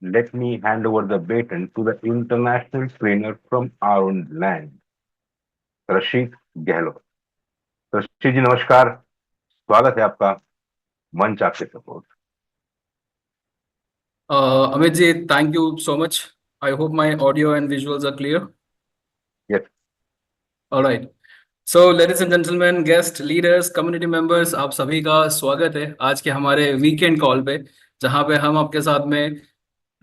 let me hand over the baton to the international trainer from our own land, Rashid Gehlot. Rashid जी नमस्कार, स्वागत है आपका। मंच आपके support. Amit ji, thank you so much. I hope my audio and visuals are clear. Yes. All right. So, ladies and gentlemen, guest leaders, community members, आप सभी का स्वागत है आज के हमारे वीकेंड कॉल पे, जहाँ पे हम आपके साथ में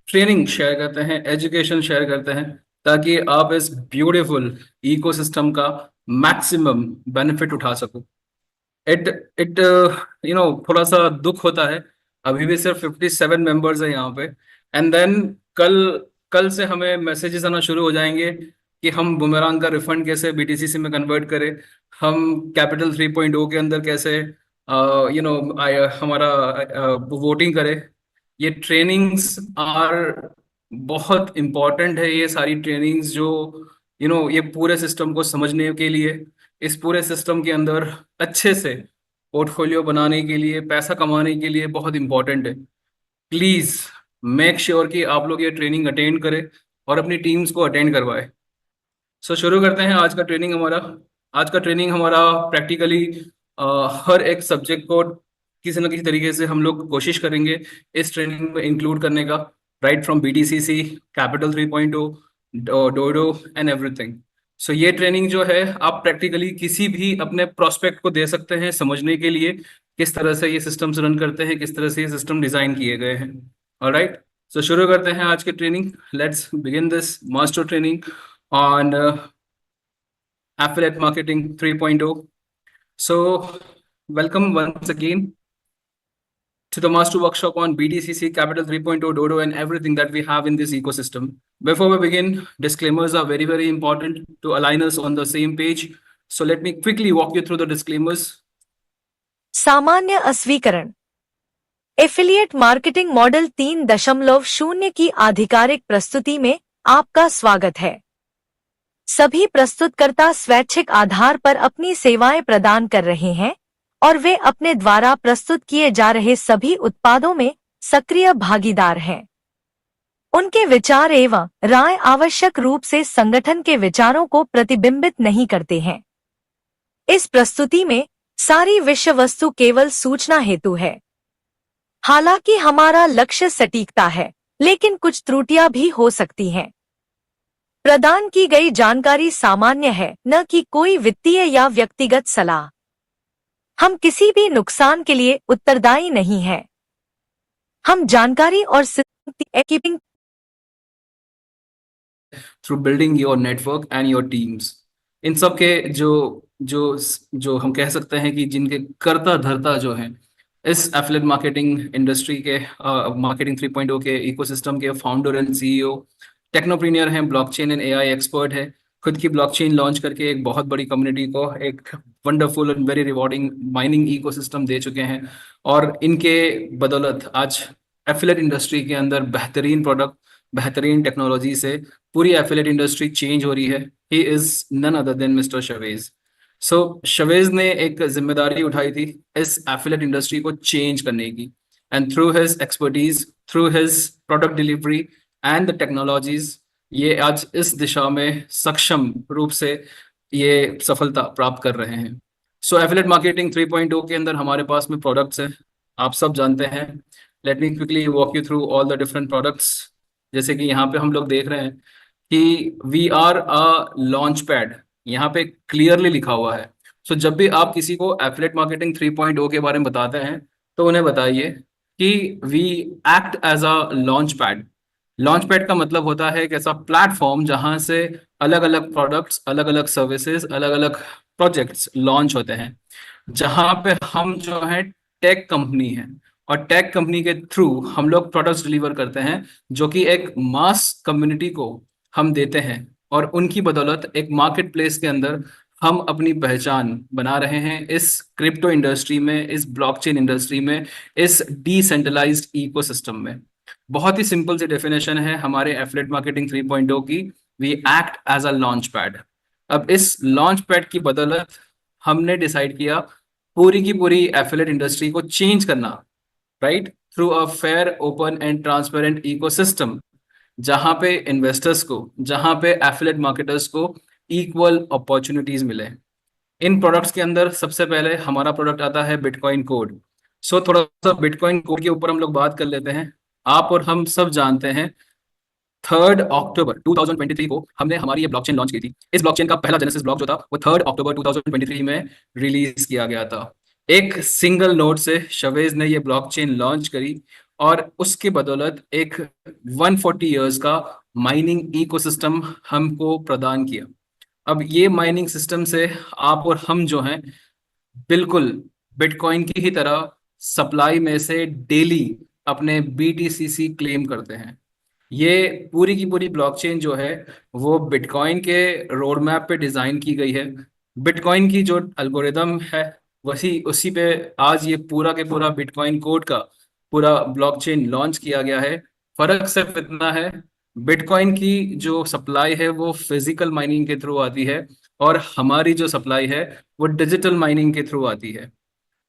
ट्रेनिंग शेयर करते हैं, एजुकेशन शेयर करते हैं, ताकि आप इस ब्यूटीफुल इकोसिस्टम का मैक्सिमम बेनिफिट उठा सको। इट इट थोड़ा सा दुख होता है, अभी भी सिर्फ 57 मेंबर्स है यहाँ पे। एंड देन कल कल से हमें मैसेजेस आना शुरू हो जाएंगे कि हम बुमेरांग का रिफंड कैसे बीटीसीसी में कन्वर्ट करें, हम कैपिटल 3.0 के अंदर कैसे हमारा वोटिंग करें। ये ट्रेनिंग्स आर बहुत इम्पॉर्टेंट है, ये सारी ट्रेनिंग्स जो ये पूरे सिस्टम को समझने के लिए, इस पूरे सिस्टम के अंदर अच्छे से पोर्टफोलियो बनाने के लिए, पैसा कमाने के लिए बहुत इंपॉर्टेंट है। प्लीज मेक श्योर कि आप लोग ये ट्रेनिंग अटेंड करें और अपनी टीम्स को अटेंड करवाएं। सो शुरू करते हैं आज का ट्रेनिंग हमारा। आज का ट्रेनिंग हमारा प्रैक्टिकली हर एक सब्जेक्ट को किसी न किसी तरीके से हम लोग कोशिश करेंगे इस ट्रेनिंग में इंक्लूड करने का, right from BTCC, capital 3.0, dodo and everything. So ये ट्रेनिंग जो है आप प्रैक्टिकली किसी भी अपने प्रोस्पेक्ट को दे सकते हैं समझने के लिए, किस तरह से ये सिस्टम्स रन करते हैं, किस तरह से ये सिस्टम डिजाइन किए गए हैं। ऑलराइट, सो शुरू करते हैं आज की training. Let's begin this master training on Affiliate Marketing 3.0. So, welcome once again to the Master Workshop on BDCC, Capital 3.0, Dodo, and everything that we have in this ecosystem. Before we begin, disclaimers are very, very important to align us on the same page. So, let me quickly walk you through the disclaimers. सामान्य अस्वीकरण। Affiliate marketing model 3.0 की आधिकारिक प्रस्तुति में आपका स्वागत है। सभी प्रस्तुतकर्ता स्वैच्छिक आधार पर अपनी सेवाएं प्रदान कर रहे हैं और वे अपने द्वारा प्रस्तुत किए जा रहे सभी उत्पादों में सक्रिय भागीदार हैं। उनके विचार एवं राय आवश्यक रूप से संगठन के विचारों को प्रतिबिंबित नहीं करते हैं। इस प्रस्तुति में सारी विषय वस्तु केवल सूचना हेतु है। हालांकि हमारा लक्ष्य सटीकता है, लेकिन कुछ त्रुटियां भी हो सकती हैं। प्रदान की गई जानकारी सामान्य है, न कि कोई वित्तीय या व्यक्तिगत सलाह। हम किसी भी नुकसान के लिए उत्तरदायी नहीं हैं। हम जानकारी और keeping through building your network and your teams, इन सब के जो जो जो हम कह सकते हैं कि जिनके कर्ता धर्ता जो हैं इस एफिलिएट मार्केटिंग इंडस्ट्री के, मार्केटिंग 3.0 के इकोसिस्टम के फाउंडर एंड सीईओ, टेक्नोप्रीनियर हैं, ब्लॉकचेन एंड एआई एक्सपर्ट है, खुद की ब्लॉकचेन लॉन्च करके एक बहुत बड़ी कम्युनिटी को एक wonderful and very rewarding mining ecosystem दे चुके हैं। और इनके बदौलत आज एफिलिएट इंडस्ट्री के अंदर बेहतरीन प्रोडक्ट, बेहतरीन टेक्नोलॉजी से पूरी एफिलिएट इंडस्ट्री चेंज हो रही है। He is none other than mister Shavez. So Shavez ने एक जिम्मेदारी उठाई थी इस एफिलिएट इंडस्ट्री को चेंज करने की, and through his expertise, through his product delivery and the technologies, ये आज इस दिशा में सक्षम रूप से ये सफलता प्राप्त कर रहे हैं। सो एफिलिएट मार्केटिंग 3.0 के अंदर हमारे पास में प्रोडक्ट्स हैं, आप सब जानते हैं। Let me quickly walk you through all the different products. जैसे कि यहाँ पे हम लोग देख रहे हैं कि we are a launch pad, यहाँ पे क्लियरली लिखा हुआ है। सो जब भी आप किसी को एफिलिएट मार्केटिंग 3.0 के बारे में बताते हैं तो उन्हें बताइए कि we act as a launch pad. Launch pad का मतलब होता है एक ऐसा प्लेटफॉर्म जहां से अलग अलग प्रोडक्ट्स, अलग अलग सर्विसेज, अलग अलग प्रोजेक्ट्स लॉन्च होते हैं, जहां पे हम जो है टेक कंपनी है और टेक कंपनी के थ्रू हम लोग प्रोडक्ट्स डिलीवर करते हैं जो कि एक मास कम्युनिटी को हम देते हैं, और उनकी बदौलत एक मार्केट प्लेस के अंदर हम अपनी पहचान बना रहे हैं इस क्रिप्टो इंडस्ट्री में, इस ब्लॉकचेन इंडस्ट्री में, इस डिसेंट्रलाइज्ड इकोसिस्टम में। बहुत ही सिंपल सी डेफिनेशन है हमारे एफिलिएट मार्केटिंग 3.0 की, we act as a launch pad. अब इस लॉन्च पैड की बदौलत हमने डिसाइड किया पूरी की पूरी एफिलिएट इंडस्ट्री को चेंज करना, right, through a fair, open and transparent ecosystem, जहां पे इन्वेस्टर्स को, जहां पे एफिलिएट मार्केटर्स को इक्वल अपॉर्चुनिटीज मिले। इन प्रोडक्ट्स के अंदर सबसे पहले हमारा प्रोडक्ट आता है बिटकॉइन कोड। सो थोड़ा सा बिटकॉइन कोड के ऊपर हम लोग बात कर लेते हैं। आप और हम सब जानते हैं 3 अक्टूबर 2023 को हमने हमारी ये ब्लॉकचेन लॉन्च की थी। इस ब्लॉकचेन का पहला जेनेसिस ब्लॉक जो था वो 3 अक्टूबर 2023 में रिलीज किया गया था। एक सिंगल नोड से शवेज ने ये ब्लॉकचेन लॉन्च करी और उसकी बदौलत एक 140 इयर्स का माइनिंग इकोसिस्टम हमको प्रदान किया। अब ये माइनिंग सिस्टम से आप और हम जो हैं बिल्कुल बिटकॉइन की ही तरह सप्लाई में से डेली अपने बीटीसीसी क्लेम करते हैं। ये पूरी की पूरी ब्लॉकचेन जो है वो बिटकॉइन के रोड मैप पे डिजाइन की गई है। बिटकॉइन की जो एल्गोरिदम है वही उसी पे आज ये पूरा के पूरा बिटकॉइन कोड का पूरा ब्लॉकचेन लॉन्च किया गया है। फर्क सिर्फ इतना है, बिटकॉइन की जो सप्लाई है वो फिजिकल माइनिंग के थ्रू आती है और हमारी जो सप्लाई है वो डिजिटल माइनिंग के थ्रू आती है।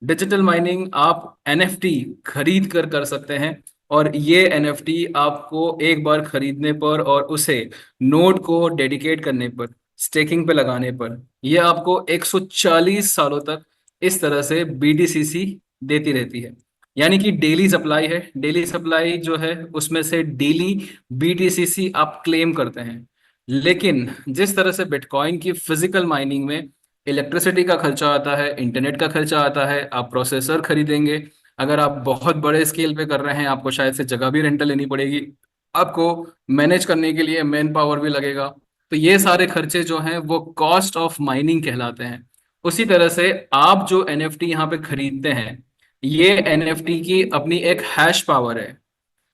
डिजिटल माइनिंग आप एनएफटी खरीद कर सकते हैं और ये एनएफटी आपको एक बार खरीदने पर और उसे नोड को डेडिकेट करने पर, स्टेकिंग पे लगाने पर, ये आपको 140 सालों तक इस तरह से बीटीसीसी देती रहती है। यानी कि डेली सप्लाई है, डेली सप्लाई जो है उसमें से डेली बीटीसीसी आप क्लेम करते हैं। लेकिन जिस तरह से बिटकॉइन की फिजिकल माइनिंग में इलेक्ट्रिसिटी का खर्चा आता है, इंटरनेट का खर्चा आता है, आप प्रोसेसर खरीदेंगे, अगर आप बहुत बड़े स्केल पे कर रहे हैं आपको शायद से जगह भी रेंटल लेनी पड़ेगी, आपको मैनेज करने के लिए मैन पावर भी लगेगा। तो ये सारे खर्चे जो हैं वो कॉस्ट ऑफ माइनिंग कहलाते हैं। उसी तरह से आप जो एनएफटी यहाँ पे खरीदते हैं, ये एनएफटी की अपनी एक हैश पावर है।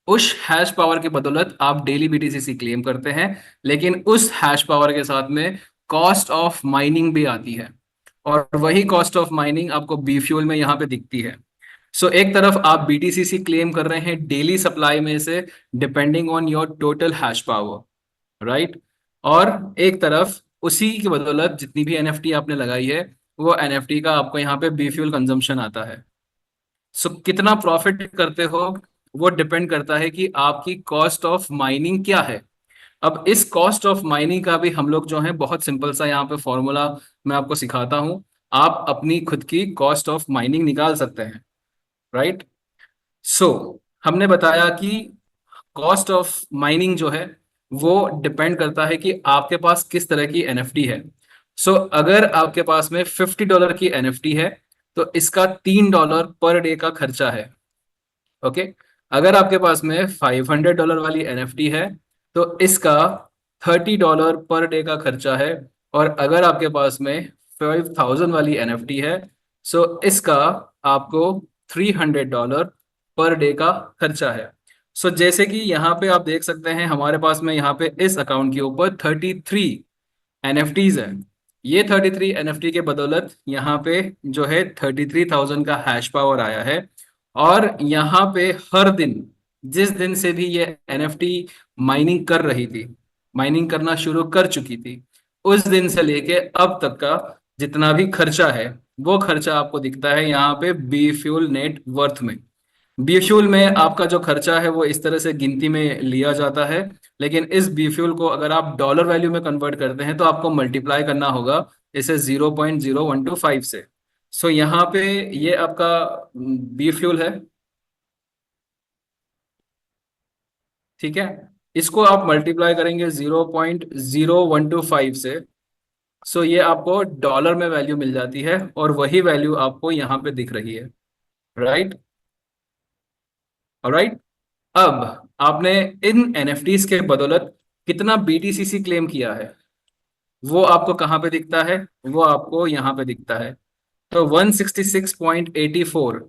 उस हैश पावर की बदौलत आप डेली बीटीसीसी क्लेम करते हैं, लेकिन उस हैश पावर के साथ में कॉस्ट ऑफ माइनिंग भी आती है और वही कॉस्ट ऑफ माइनिंग आपको बी फ्यूल में यहाँ पे दिखती है। सो एक तरफ आप बीटीसीसी क्लेम कर रहे हैं डेली सप्लाई में से depending on your total hash power, right. और एक तरफ उसी की बदौलत जितनी भी एनएफटी आपने लगाई है वो एनएफटी का आपको यहाँ पे बी फ्यूल कंजम्पशन आता है। सो कितना प्रॉफिट करते हो वो डिपेंड करता है कि आपकी कॉस्ट ऑफ माइनिंग क्या है। अब इस कॉस्ट ऑफ माइनिंग का भी हम लोग जो है बहुत सिंपल सा यहाँ पे फॉर्मूला मैं आपको सिखाता हूं। आप अपनी खुद की कॉस्ट ऑफ माइनिंग निकाल सकते हैं, राइट। सो हमने बताया कि कॉस्ट ऑफ माइनिंग जो है वो डिपेंड करता है कि आपके पास किस तरह की एनएफटी है। सो अगर आपके पास में $50 की एनएफटी है तो इसका $3 पर डे का खर्चा है। ओके, अगर आपके पास में $500 वाली एनएफटी है तो इसका $30 पर डे का खर्चा है। और अगर आपके पास में 5000 वाली एनएफटी है सो इसका आपको $300 पर डे का खर्चा है। सो जैसे कि यहाँ पे आप देख सकते हैं हमारे पास में यहाँ पे इस अकाउंट के ऊपर 33 एनएफटीज है। ये 33 एनएफटी के बदौलत यहाँ पे जो है 33,000 का हैश पावर आया है। और यहाँ पे हर दिन, जिस दिन से भी ये एनएफटी माइनिंग कर रही थी, माइनिंग करना शुरू कर चुकी थी, उस दिन से लेके अब तक का जितना भी खर्चा है वो खर्चा आपको दिखता है यहाँ पे बी फ्यूल नेट वर्थ में। बी फ्यूल में आपका जो खर्चा है वो इस तरह से गिनती में लिया जाता है, लेकिन इस बी फ्यूल को अगर आप डॉलर वैल्यू में कन्वर्ट करते हैं तो आपको मल्टीप्लाई करना होगा इसे 0.0125 से। सो यहाँ पे ये आपका बी फ्यूल है, ठीक है। इसको आप मल्टीप्लाई करेंगे 0.0125 से, सो ये आपको डॉलर में वैल्यू मिल जाती है और वही वैल्यू आपको यहाँ पे दिख रही है, राइट। राइट, अब आपने इन एनएफटीज के बदौलत कितना बीटीसीसी क्लेम किया है वो आपको कहाँ पे दिखता है, वो आपको यहाँ पे दिखता है। तो 166.84,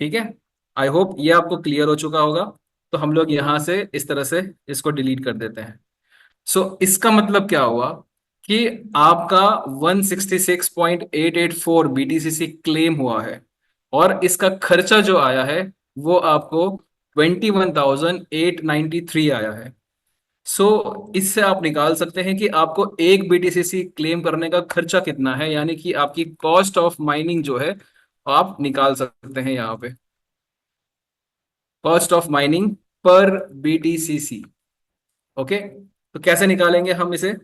ठीक है। आई होप ये आपको क्लियर हो चुका होगा। तो हम लोग यहाँ से इस तरह से इसको डिलीट कर देते हैं। सो इसका मतलब क्या हुआ कि आपका 166.884 बीटीसीसी क्लेम हुआ है और इसका खर्चा जो आया है वो आपको 21,893 आया है। सो इससे आप निकाल सकते हैं कि आपको एक बीटीसीसी क्लेम करने का खर्चा कितना है, यानी कि आपकी कॉस्ट ऑफ माइनिंग जो है आप निकाल सकते हैं यहाँ पे। कॉस्ट ऑफ माइनिंग पर BTCC। ओके, तो कैसे निकालेंगे हम इसे?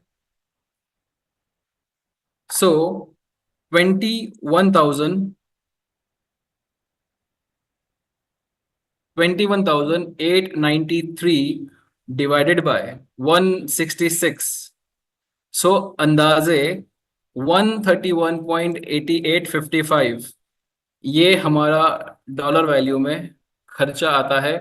सो 21,000 21,893 डिवाइडेड बाय 166, सो अंदाजे 131.8855 ये हमारा डॉलर वैल्यू में खर्चा आता है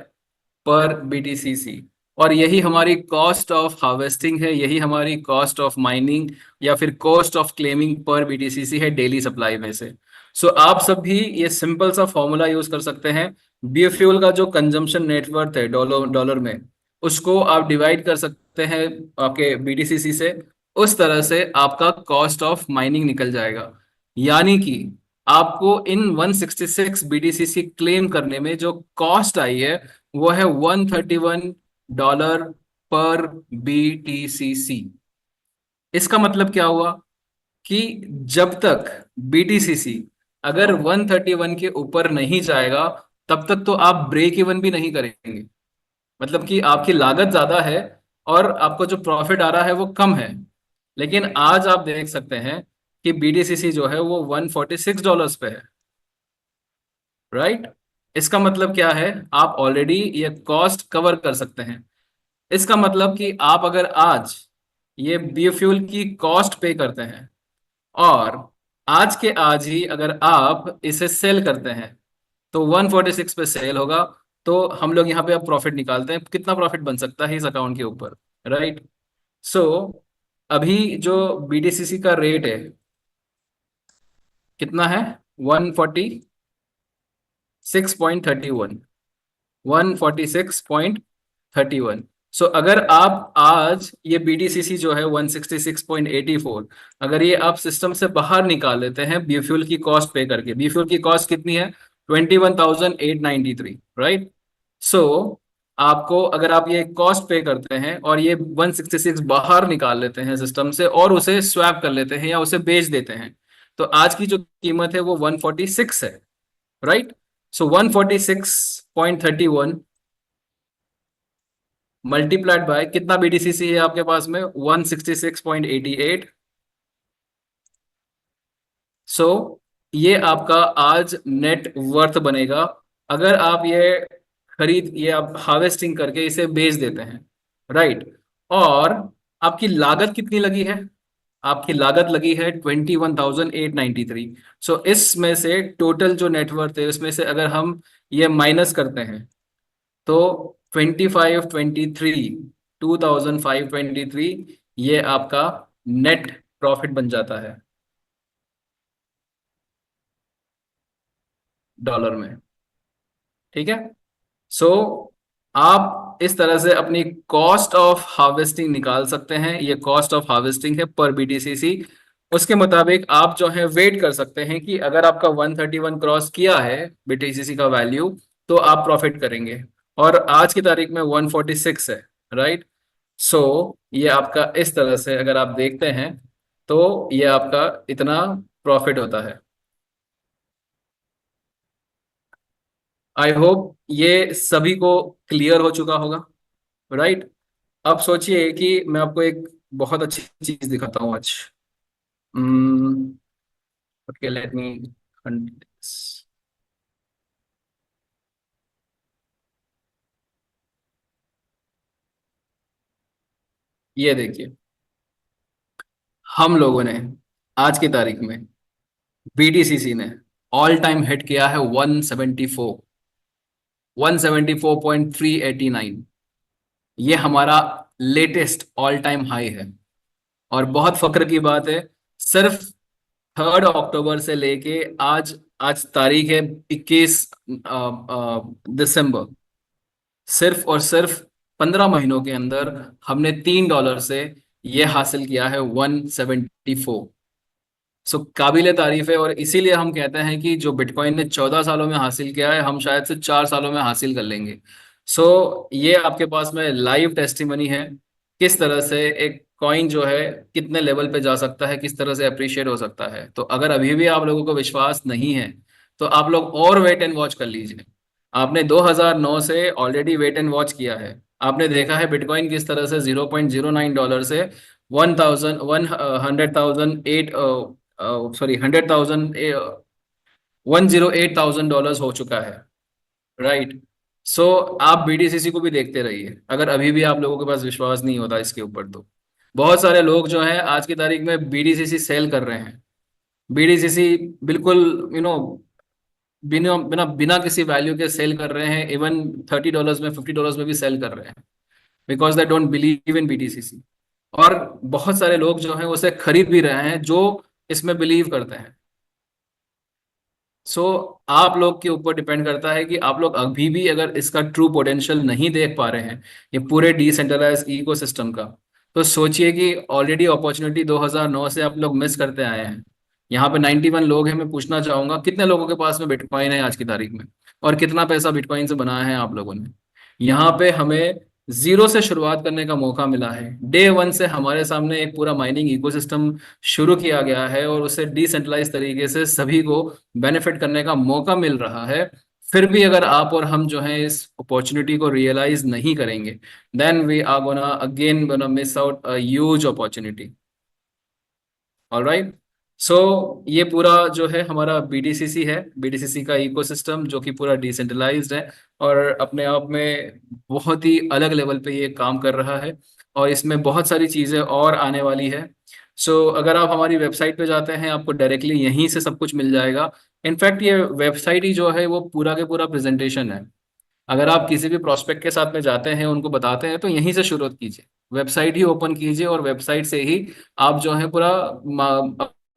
पर BTCC। और यही हमारी कॉस्ट ऑफ हार्वेस्टिंग है, यही हमारी कॉस्ट ऑफ माइनिंग या फिर कॉस्ट ऑफ क्लेमिंग पर BTCC है डेली सप्लाई में से। सो आप सब भी ये सिंपल सा फॉर्मूला यूज कर सकते हैं। बायोफ्यूल का जो कंजम्पशन नेटवर्थ है डॉलर डॉलर में, उसको आप डिवाइड कर सकते हैं आपके BTCC से। उस तरह से आपका कॉस्ट ऑफ माइनिंग निकल जाएगा। यानी कि आपको इन 166 BTCC क्लेम करने में जो कॉस्ट आई है वो है $131 पर BTCC। इसका मतलब क्या हुआ कि जब तक BTCC अगर 131 के ऊपर नहीं जाएगा तब तक तो आप ब्रेक इवन भी नहीं करेंगे। मतलब कि आपकी लागत ज्यादा है और आपको जो प्रॉफिट आ रहा है वो कम है। लेकिन आज आप देख सकते हैं कि BTCC जो है वो $146 पे है, राइट। इसका मतलब क्या है, आप ऑलरेडी ये कॉस्ट कवर कर सकते हैं। इसका मतलब कि आप अगर आज ये बायोफ्यूल की कॉस्ट पे करते हैं और आज के आज ही अगर आप इसे सेल करते हैं तो 146 पे सेल होगा। तो हम लोग यहाँ पे अब प्रॉफिट निकालते हैं, कितना प्रॉफिट बन सकता है इस अकाउंट के ऊपर, राइट। सो अभी जो BTCC का रेट है कितना है, 146.31, 146.31। सो अगर आप आज ये BTCC जो है 166.84, अगर ये आप सिस्टम से बाहर निकाल लेते हैं बायोफ्यूल की कॉस्ट पे करके, बायोफ्यूल की कॉस्ट कितनी है 21,893, राइट। सो आपको अगर आप ये कॉस्ट पे करते हैं और ये 166 बाहर निकाल लेते हैं सिस्टम से और उसे स्वैप कर लेते हैं या उसे बेच देते हैं, तो आज की जो कीमत है वो 146 है, राइट। सो 146.31 मल्टीप्लाइड बाय कितना BTCC है आपके पास में, 166.88। सो ये आपका आज नेट वर्थ बनेगा अगर आप ये आप हार्वेस्टिंग करके इसे बेच देते हैं, राइट। और आपकी लागत कितनी लगी है, आपकी लागत लगी है 21,893। सो इसमें से टोटल जो नेटवर्थ है उसमें से अगर हम ये माइनस करते हैं तो 2523 ये आपका नेट प्रॉफिट बन जाता है डॉलर में, ठीक है। सो आप इस तरह से अपनी कॉस्ट ऑफ हार्वेस्टिंग निकाल सकते हैं। ये कॉस्ट ऑफ हार्वेस्टिंग है पर BTCC। उसके मुताबिक आप जो है वेट कर सकते हैं कि अगर आपका 131 क्रॉस किया है BTCC का वैल्यू तो आप प्रॉफिट करेंगे। और आज की तारीख में 146 है, राइट। सो ये आपका इस तरह से अगर आप देखते हैं तो ये आपका इतना प्रॉफिट होता है। आई होप ये सभी को क्लियर हो चुका होगा, राइट। अब सोचिए कि मैं आपको एक बहुत अच्छी चीज दिखाता हूँ आज। ओके, लेट मी, ये देखिए हम लोगों ने आज की तारीख में BTCC ने ऑल टाइम हिट किया है 174.389। ये हमारा लेटेस्ट ऑल टाइम हाई है। और बहुत फक्र की बात है, सिर्फ 3 अक्टूबर से लेके आज आज तारीख है 21 दिसंबर, सिर्फ और सिर्फ 15 महीनों के अंदर हमने $3 से ये हासिल किया है 174। सो काबिले तारीफ है। और इसीलिए हम कहते हैं कि जो बिटकॉइन ने 14 सालों में हासिल किया है हम शायद से 4 सालों में हासिल कर लेंगे। सो ये आपके पास में लाइव टेस्टिमनी है किस तरह से एक कॉइन जो है कितने लेवल पे जा सकता है, किस तरह से अप्रिशिएट हो सकता है। तो अगर अभी भी आप लोगों को विश्वास नहीं है तो आप लोग और वेट एंड वॉच कर लीजिए। आपने 2009 से ऑलरेडी वेट एंड वॉच किया है। आपने देखा है बिटकॉइन किस तरह से $0.09 से 108,000 हो चुका है। राइट। सो आप बीडीसीसी को भी देखते रहिए, अगर अभी भी आप लोगों के पास विश्वास नहीं होता इसके ऊपर तो। बहुत सारे लोग जो हैं आज की तारीख में बीडीसीसी सेल कर रहे हैं। बीडीसीसी बिल्कुल बिना बिना बिना किसी वैल्यू के सेल कर रहे हैं, इवन $30 में $50 में भी सेल कर रहे हैं, because they don't believe in BDCC. और बहुत सारे लोग जो हैं उसे खरीद भी रहे हैं जो इसमें बिलीव करते हैं। सो आप लोग के ऊपर डिपेंड करता है कि आप लोग अभी भी अगर इसका ट्रू पोटेंशियल नहीं देख पा रहे हैं ये पूरे डिसेंट्रलाइज इकोसिस्टम का, तो सोचिए कि ऑलरेडी अपॉर्चुनिटी 2009 से आप लोग मिस करते आए हैं। यहाँ पे 91 लोग हैं। मैं पूछना चाहूंगा कितने लोगों के पास में बिटकॉइन है आज की तारीख में, और कितना पैसा बिटकॉइन से बनाया है आप लोगों ने। यहाँ पे हमें जीरो से शुरुआत करने का मौका मिला है। डे वन से हमारे सामने एक पूरा माइनिंग इकोसिस्टम शुरू किया गया है और उसे डिसेंट्रलाइज तरीके से सभी को बेनिफिट करने का मौका मिल रहा है। फिर भी अगर आप और हम जो है इस अपॉर्चुनिटी को रियलाइज नहीं करेंगे, then we are gonna again gonna miss out a huge opportunity. Alright. So ये पूरा जो है हमारा बीडीसीसी है, बीडीसीसी का इकोसिस्टम जो कि पूरा डिसेंट्रलाइज्ड है और अपने आप में बहुत ही अलग लेवल पे ये काम कर रहा है, और इसमें बहुत सारी चीज़ें और आने वाली है। सो अगर आप हमारी वेबसाइट पे जाते हैं आपको डायरेक्टली यहीं से सब कुछ मिल जाएगा। इनफैक्ट ये वेबसाइट ही जो है वो पूरा के पूरा प्रेजेंटेशन है। अगर आप किसी भी प्रोस्पेक्ट के साथ में जाते हैं उनको बताते हैं तो यहीं से शुरुआत कीजिए, वेबसाइट ही ओपन कीजिए और वेबसाइट से ही आप जो है पूरा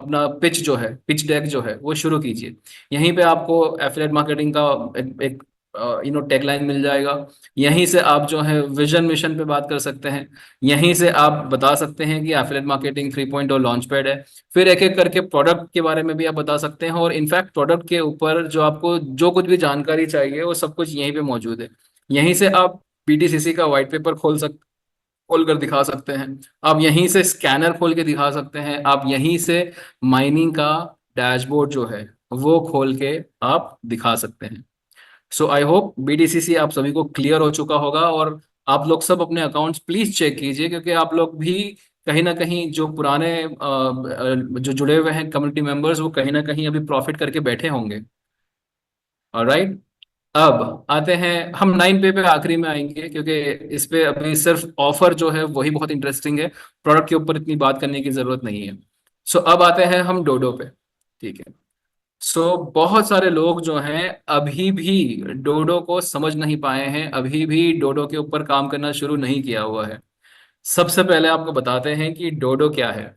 अपना पिच जो है, पिच डेक जो है वो शुरू कीजिए। यहीं पे आपको एफिलिएट मार्केटिंग का एक टैगलाइन मिल जाएगा। यहीं से आप जो है विजन मिशन पे बात कर सकते हैं। यहीं से आप बता सकते हैं कि एफिलिएट मार्केटिंग 3.0 लॉन्च पैड है। फिर एक एक करके प्रोडक्ट के बारे में भी आप बता सकते हैं, और इनफैक्ट प्रोडक्ट के ऊपर जो आपको जो कुछ भी जानकारी चाहिए वो सब कुछ यहीं पे मौजूद है। यहीं से आप बीटीसीसी का व्हाइट पेपर खोल कर दिखा सकते हैं। आप यहीं से स्कैनर खोल के दिखा सकते हैं। आप यहीं से माइनिंग का डैशबोर्ड जो है वो खोल के आप दिखा सकते हैं। सो आई होप बीडीसीसी आप सभी को क्लियर हो चुका होगा, और आप लोग सब अपने अकाउंट्स प्लीज चेक कीजिए, क्योंकि आप लोग भी कहीं ना कहीं जो पुराने जो जुड़े हुए हैं कम्युनिटी मेंबर्स वो कहीं ना कहीं अभी प्रॉफिट करके बैठे होंगे। ऑलराइट। अब आते हैं हम 9 पे आखिरी में आएंगे, क्योंकि इस पे अभी सिर्फ ऑफर जो है वही बहुत इंटरेस्टिंग है, प्रोडक्ट के ऊपर इतनी बात करने की जरूरत नहीं है। सो अब आते हैं हम डोडो पे। ठीक है। सो बहुत सारे लोग जो हैं अभी भी डोडो को समझ नहीं पाए हैं, अभी भी डोडो के ऊपर काम करना शुरू नहीं किया हुआ है। सबसे पहले आपको बताते हैं कि डोडो क्या है।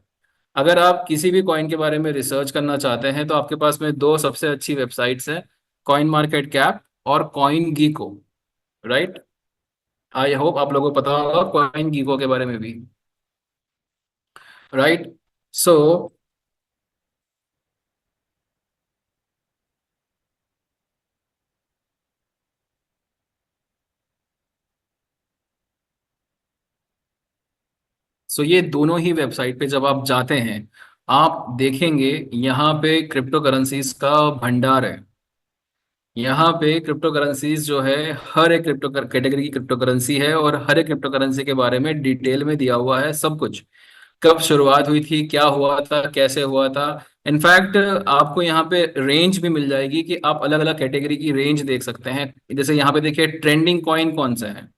अगर आप किसी भी कॉइन के बारे में रिसर्च करना चाहते हैं तो आपके पास में दो सबसे अच्छी वेबसाइट्स हैं, कॉइन मार्केट कैप और कॉइन गीको। राइट। आई होप आप लोगों को पता होगा कॉइन गीको के बारे में भी। राइट। सो ये दोनों ही वेबसाइट पे जब आप जाते हैं आप देखेंगे यहाँ पे क्रिप्टो करेंसीज का भंडार है। यहाँ पे क्रिप्टो करेंसीज जो है हर एक क्रिप्टो कैटेगरी की क्रिप्टो करेंसी है, और हर एक क्रिप्टो करेंसी के बारे में डिटेल में दिया हुआ है सब कुछ। कब शुरुआत हुई थी, क्या हुआ था, कैसे हुआ था। इनफैक्ट आपको यहाँ पे रेंज भी मिल जाएगी कि आप अलग अलग कैटेगरी की रेंज देख सकते हैं। जैसे यहाँ पे देखिए ट्रेंडिंग कॉइन कौन से हैं,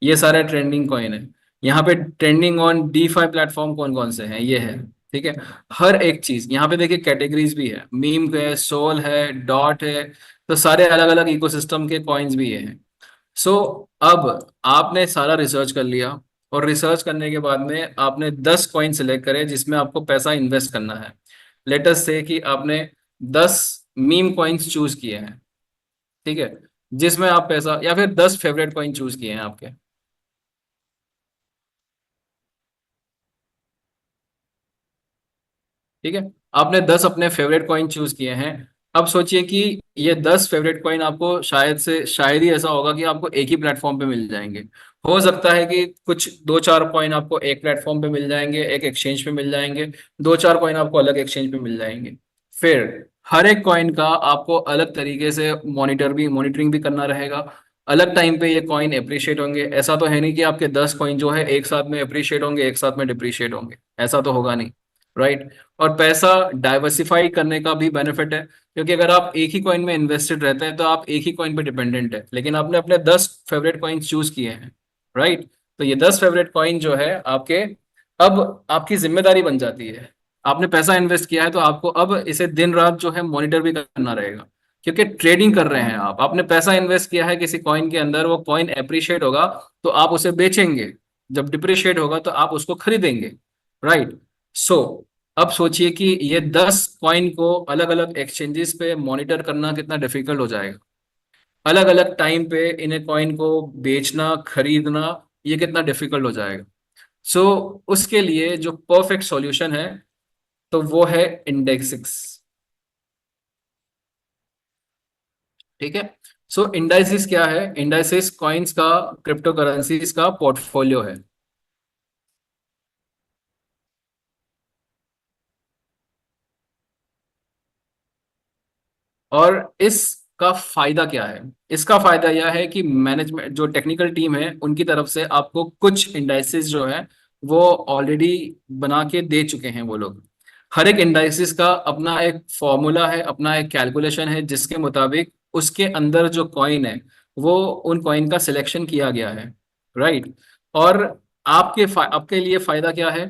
ये सारे ट्रेंडिंग कॉइन है। यहाँ पे ट्रेंडिंग ऑन DeFi प्लेटफॉर्म कौन कौन से हैं ये है। ठीक है। हर एक चीज यहाँ पे देखिए कैटेगरीज भी है, मीम है, सोल है, डॉट है, तो सारे अलग अलग इकोसिस्टम के कॉइन्स भी हैं। सो अब आपने सारा रिसर्च कर लिया, और रिसर्च करने के बाद में आपने 10 कॉइन सिलेक्ट करे जिसमें आपको पैसा इन्वेस्ट करना है। लेटस से कि आपने 10 मीम कॉइन्स चूज किए हैं। ठीक है। जिसमें आप पैसा, या फिर 10 फेवरेट कॉइन चूज किए हैं आपके। ठीक है। आपने 10 अपने फेवरेट कॉइन चूज किए हैं। अब सोचिए कि ये 10 फेवरेट कॉइन आपको शायद ही ऐसा होगा कि आपको एक ही प्लेटफॉर्म पे मिल जाएंगे। हो सकता है कि कुछ दो चार कॉइन आपको एक प्लेटफॉर्म पे मिल जाएंगे, एक एक्सचेंज पे मिल जाएंगे, दो चार कॉइन आपको अलग एक्सचेंज पे मिल जाएंगे। फिर हर एक कॉइन का आपको अलग तरीके से मॉनिटरिंग भी करना रहेगा। अलग टाइम पे ये कॉइन अप्रिशिएट होंगे। ऐसा तो है नहीं कि आपके 10 कॉइन जो है एक साथ में अप्रिशिएट होंगे, एक साथ में डिप्रिशिएट होंगे, ऐसा तो होगा नहीं, राइट। और पैसा डाइवर्सिफाई करने का भी बेनिफिट है, क्योंकि अगर आप एक ही कॉइन में इन्वेस्टेड रहते हैं तो आप एक ही कॉइन पे डिपेंडेंट है, लेकिन आपने अपने 10 फेवरेट कॉइन चूज किए हैं, राइट। तो ये 10 फेवरेट कॉइन जो है आपके, अब आपकी जिम्मेदारी बन जाती है। आपने पैसा इन्वेस्ट किया है तो आपको अब इसे दिन रात जो है मॉनिटर भी करना रहेगा, क्योंकि ट्रेडिंग कर रहे हैं आप। आपने पैसा इन्वेस्ट किया है किसी कॉइन के अंदर, वो कॉइन अप्रिशिएट होगा तो आप उसे बेचेंगे, जब डिप्रिशिएट होगा तो आप उसको खरीदेंगे, राइट। सो अब सोचिए कि ये 10 कॉइन को अलग अलग एक्सचेंजेस पे मॉनिटर करना कितना डिफिकल्ट हो जाएगा। अलग अलग टाइम पे इन्हें कॉइन को बेचना खरीदना, ये कितना डिफिकल्ट हो जाएगा। सो उसके लिए जो परफेक्ट सॉल्यूशन है तो वो है इंडेक्सिस, ठीक है। सो इंडाइसिस क्या है? इंडाइसिस कॉइन्स का, क्रिप्टो करेंसीज का पोर्टफोलियो है। और इसका फायदा क्या है? इसका फायदा यह है कि मैनेजमेंट, जो टेक्निकल टीम है, उनकी तरफ से आपको कुछ इंडाइसिस जो है वो ऑलरेडी बना के दे चुके हैं वो लोग। हर एक इंडाइसिस का अपना एक फॉर्मूला है, अपना एक कैलकुलेशन है, जिसके मुताबिक उसके अंदर जो कॉइन है वो उन कॉइन का सिलेक्शन किया गया है, राइट। और आपके लिए फायदा क्या है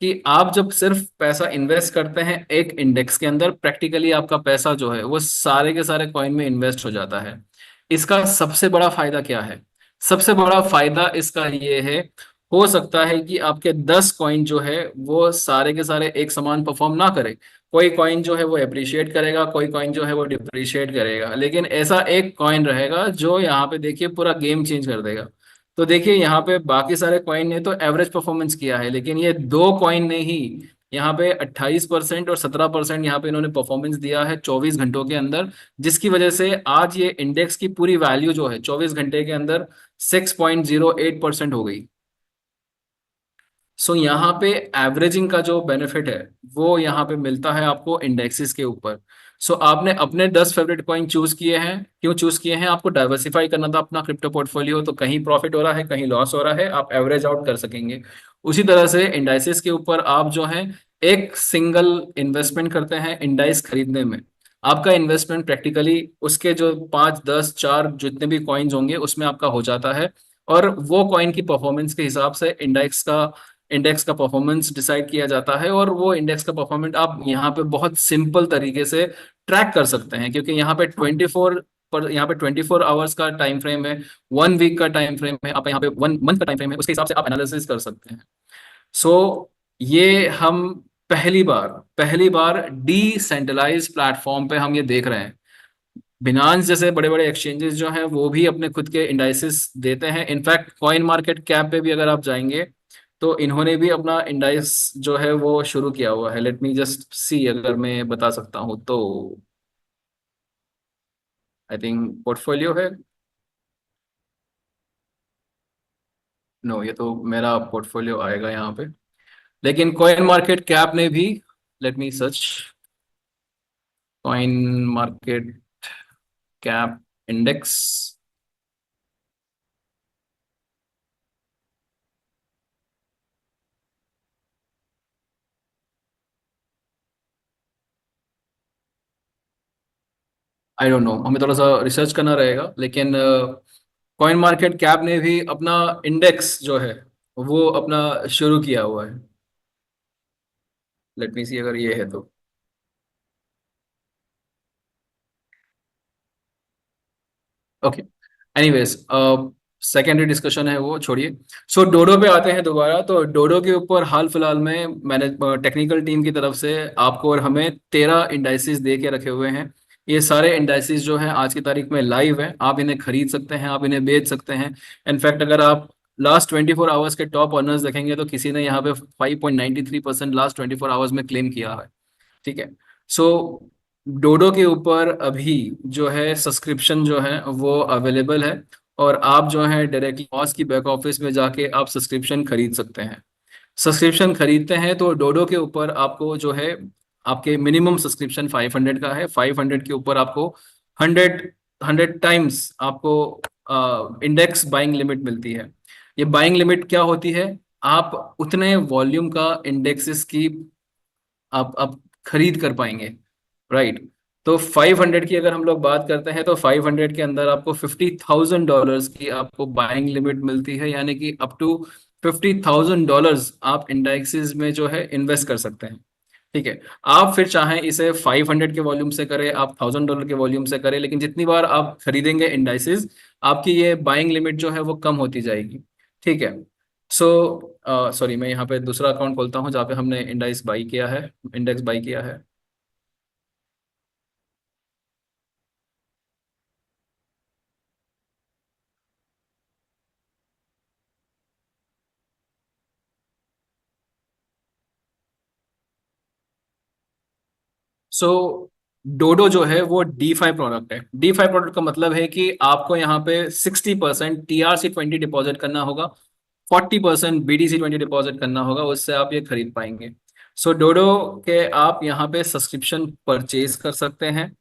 कि आप जब सिर्फ पैसा इन्वेस्ट करते हैं एक इंडेक्स के अंदर, प्रैक्टिकली आपका पैसा जो है वो सारे के सारे कॉइन में इन्वेस्ट हो जाता है। इसका सबसे बड़ा फायदा क्या है? सबसे बड़ा फायदा इसका ये है, हो सकता है कि आपके 10 कॉइन जो है वो सारे के सारे एक समान परफॉर्म ना करे। कोई कॉइन जो है वो अप्रिशिएट करेगा, कोई कॉइन जो है वो डिप्रिशिएट करेगा, लेकिन ऐसा एक कॉइन रहेगा जो यहाँ पे देखिए पूरा गेम चेंज कर देगा। तो देखिए यहाँ पे बाकी सारे कॉइन ने तो एवरेज परफॉर्मेंस किया है, लेकिन ये दो कॉइन ने ही यहाँ पे 28% और 17% यहाँ पे इन्होंने परफॉर्मेंस दिया है 24 घंटों के अंदर, जिसकी वजह से आज ये इंडेक्स की पूरी वैल्यू जो है 24 घंटे के अंदर 6.08% हो गई। सो यहाँ पे एवरेजिंग का जो बेनिफिट है वो यहाँ पे मिलता है आपको इंडेक्सेस के ऊपर। सो आपने अपने 10 फेवरेट कॉइन चूज किए हैं, क्यों चूज किए हैं? आपको डाइवर्सिफाई करना था अपना क्रिप्टो पोर्टफोलियो, तो कहीं प्रॉफिट हो रहा है कहीं लॉस हो रहा है, आप एवरेज आउट कर सकेंगे। उसी तरह से इंडाइसेस के ऊपर आप जो है एक सिंगल इन्वेस्टमेंट करते हैं इंडाइस खरीदने में, आपका इन्वेस्टमेंट प्रैक्टिकली उसके जो 5 10 4 जितने भी कॉइन्स होंगे उसमें आपका हो जाता है। और वो कॉइन की परफॉर्मेंस के हिसाब से इंडेक्स का परफॉर्मेंस डिसाइड किया जाता है, और वो इंडेक्स का परफॉर्मेंस आप यहाँ पे बहुत सिंपल तरीके से ट्रैक कर सकते हैं, क्योंकि यहाँ पे 24 आवर्स का टाइम फ्रेम है, 1 वीक का टाइम फ्रेम है, आप यहाँ पे 1 मंथ का टाइम फ्रेम है, उसके हिसाब से आप एनालिसिस कर सकते हैं। सो ये हम पहली बार डिसेंट्रलाइज प्लेटफॉर्म पे हम ये देख रहे हैं। बिनांस जैसे बड़े बड़े एक्सचेंजेस जो हैं वो भी अपने खुद के इंडाइसेस देते हैं। इनफैक्ट कॉइन मार्केट कैप पे भी अगर आप जाएंगे तो इन्होंने भी अपना इंडाइस जो है वो शुरू किया हुआ है। लेट मी जस्ट सी, अगर मैं बता सकता हूँ तो आई थिंक पोर्टफोलियो है। नो, ये तो मेरा पोर्टफोलियो आएगा यहाँ पे, लेकिन कॉइन मार्केट कैप ने भी, let me search coin market cap index. I don't know, हमें थोड़ा सा रिसर्च करना रहेगा, लेकिन कॉइन मार्केट कैप ने भी अपना इंडेक्स जो है वो अपना शुरू किया हुआ है। लेट मी सी, अगर ये है तो ओके। एनीवेज, सेकेंडरी डिस्कशन है वो छोड़िए। सो डोडो पे आते हैं दोबारा। तो डोडो के ऊपर हाल फिलहाल में मैंने टेक्निकल टीम की तरफ से आपको और हमें 13 इंडाइसिस दे के रखे हुए हैं। ये सारे इंडाइसिस जो हैं आज की तारीख में लाइव हैं, आप इन्हें खरीद सकते हैं, आप इन्हें बेच सकते हैं। इनफैक्ट अगर आप लास्ट 24 आवर्स के टॉप अर्नर्स देखेंगे तो किसी ने यहाँ पे 5.93% लास्ट 24 आवर्स में क्लेम किया है, ठीक है। सो डोडो के ऊपर अभी जो है सब्सक्रिप्शन जो है वो अवेलेबल है, और आप जो है डायरेक्टली बॉस की बैक ऑफिस में जाके आप सब्सक्रिप्शन खरीद सकते हैं। सब्सक्रिप्शन खरीदते हैं तो डोडो के ऊपर आपको जो है आपके मिनिमम सब्सक्रिप्शन 500 का है। 500 के ऊपर आपको 100 टाइम्स आपको इंडेक्स बाइंग लिमिट मिलती है। ये बाइंग लिमिट क्या होती है? आप उतने वॉल्यूम का इंडेक्सेस की आप खरीद कर पाएंगे, राइट। तो 500 की अगर हम लोग बात करते हैं तो 500 के अंदर आपको $50,000 की आपको बाइंग लिमिट मिलती है, यानी कि अप टू $50,000 आप इंडेक्सेस में जो है इन्वेस्ट कर सकते हैं। ठीक है, आप फिर चाहें इसे 500 के वॉल्यूम से करें, आप $1,000 के वॉल्यूम से करें, लेकिन जितनी बार आप खरीदेंगे इंडाइसेस, आपकी ये बाइंग लिमिट जो है वो कम होती जाएगी। ठीक है। सो सॉरी, मैं यहाँ पे दूसरा अकाउंट खोलता हूँ जहाँ पे हमने इंडाइस बाई किया है, इंडेक्स बाई किया है। सो डोडो जो है वो डी फाई प्रोडक्ट है। डी फाई प्रोडक्ट का मतलब है कि आपको यहाँ पे 60% TRC20 डिपॉजिट करना होगा, 40% BTC20 डिपॉजिट करना होगा, उससे आप ये खरीद पाएंगे। सो डोडो के आप यहाँ पे सब्सक्रिप्शन परचेज कर सकते हैं।